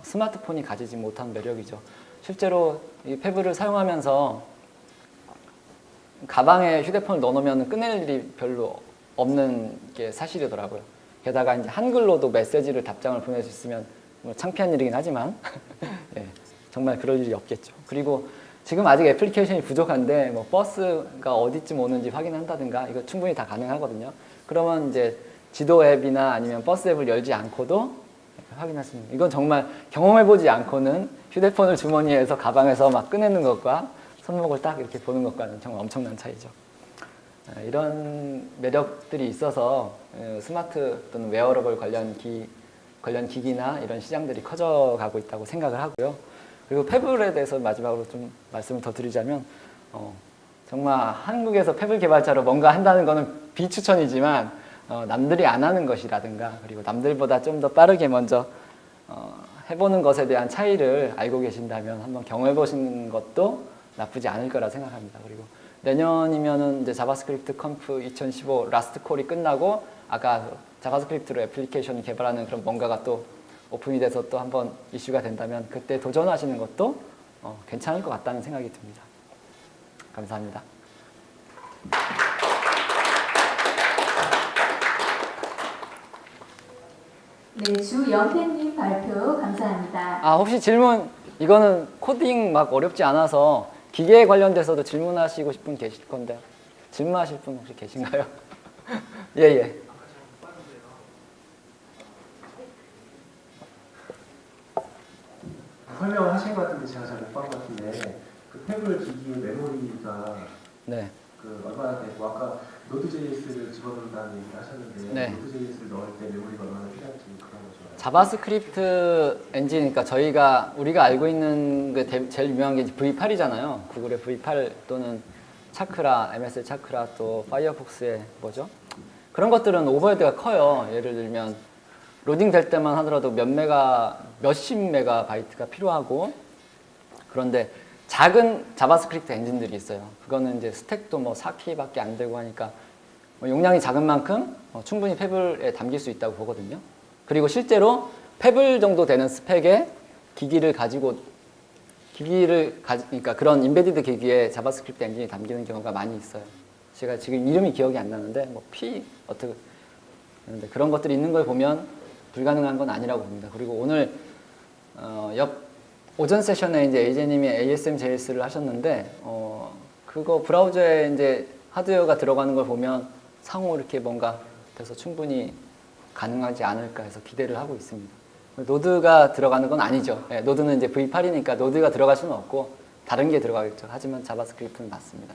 스마트폰이 가지지 못한 매력이죠. 실제로 이 패블을 사용하면서 가방에 휴대폰을 넣어놓으면 꺼낼 일이 별로 없는 게 사실이더라고요. 게다가 이제 한글로도 메시지를 답장을 보낼 수 있으면 뭐 창피한 일이긴 하지만 네, 정말 그럴 일이 없겠죠. 그리고 지금 아직 애플리케이션이 부족한데 뭐 버스가 어디쯤 오는지 확인한다든가 이거 충분히 다 가능하거든요. 그러면 이제 지도 앱이나 아니면 버스 앱을 열지 않고도 확인할 수 있는, 이건 정말 경험해보지 않고는 휴대폰을 주머니에서 가방에서 막 꺼내는 것과 손목을 딱 이렇게 보는 것과는 정말 엄청난 차이죠. 이런 매력들이 있어서 스마트 또는 웨어러블 관련 기기나 이런 시장들이 커져가고 있다고 생각을 하고요. 그리고 패블에 대해서 마지막으로 좀 말씀을 더 드리자면 정말 한국에서 패블 개발자로 뭔가 한다는 거는 비추천이지만 남들이 안 하는 것이라든가 그리고 남들보다 좀 더 빠르게 먼저 해보는 것에 대한 차이를 알고 계신다면 한번 경험해 보시는 것도 나쁘지 않을 거라 생각합니다. 그리고 내년이면은 이제 자바스크립트 컴프 2015 라스트 콜이 끝나고 아까 자바스크립트로 애플리케이션 개발하는 그런 뭔가가 또 오픈이 돼서 또 한번 이슈가 된다면 그때 도전하시는 것도 괜찮을 것 같다는 생각이 듭니다. 감사합니다. 네, 주영태님 발표 감사합니다. 혹시 질문, 이거는 코딩 막 어렵지 않아서 기계에 관련돼서도 질문하시고 싶은 계실 건데 질문하실 분 혹시 계신가요? 예. 설명을 하신 것 같은데 제가 잘 못 본 것 같은데 그 패블 기기의 메모리가 네. 그 얼마나 되고 아까 노드.js를 집어넣는다는 얘기를 하셨는데 네. 노드.js를 넣을 때 메모리가 얼마나 필요할지 그런 거죠. 자바스크립트 엔진이니까 우리가 알고 있는 게 제일 유명한 게 V8이잖아요. 구글의 V8 또는 차크라, MS 차크라 또 파이어폭스의 뭐죠? 그런 것들은 오버헤드가 커요. 예를 들면 로딩 될 때만 하더라도 몇십 메가바이트가 필요하고, 그런데 작은 자바스크립트 엔진들이 있어요. 그거는 이제 스택도 뭐 4K밖에 안 되고 하니까 용량이 작은 만큼 충분히 패블에 담길 수 있다고 보거든요. 그리고 실제로 패블 정도 되는 스펙의 그러니까 그런 인베디드 기기에 자바스크립트 엔진이 담기는 경우가 많이 있어요. 제가 지금 이름이 기억이 안 나는데 어떻게 그런데 그런 것들이 있는 걸 보면 불가능한 건 아니라고 봅니다. 그리고 오늘 오전 세션에 이제 에이제님이 ASM.JS를 하셨는데 그거 브라우저에 이제 하드웨어가 들어가는 걸 보면 상호 이렇게 뭔가 돼서 충분히 가능하지 않을까 해서 기대를 하고 있습니다. 노드가 들어가는 건 아니죠. 네, 노드는 이제 V8이니까 노드가 들어갈 수는 없고 다른 게 들어가겠죠. 하지만 자바스크립트는 맞습니다.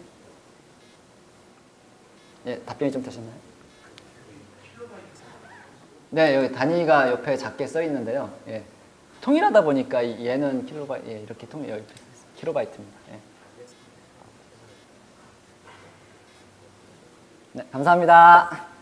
예, 답변이 좀 되셨나요? 네, 여기 단위가 옆에 작게 써 있는데요. 예. 통일하다 보니까 얘는 킬로바이트, 이렇게 여기 킬로바이트입니다. 예. 네, 감사합니다.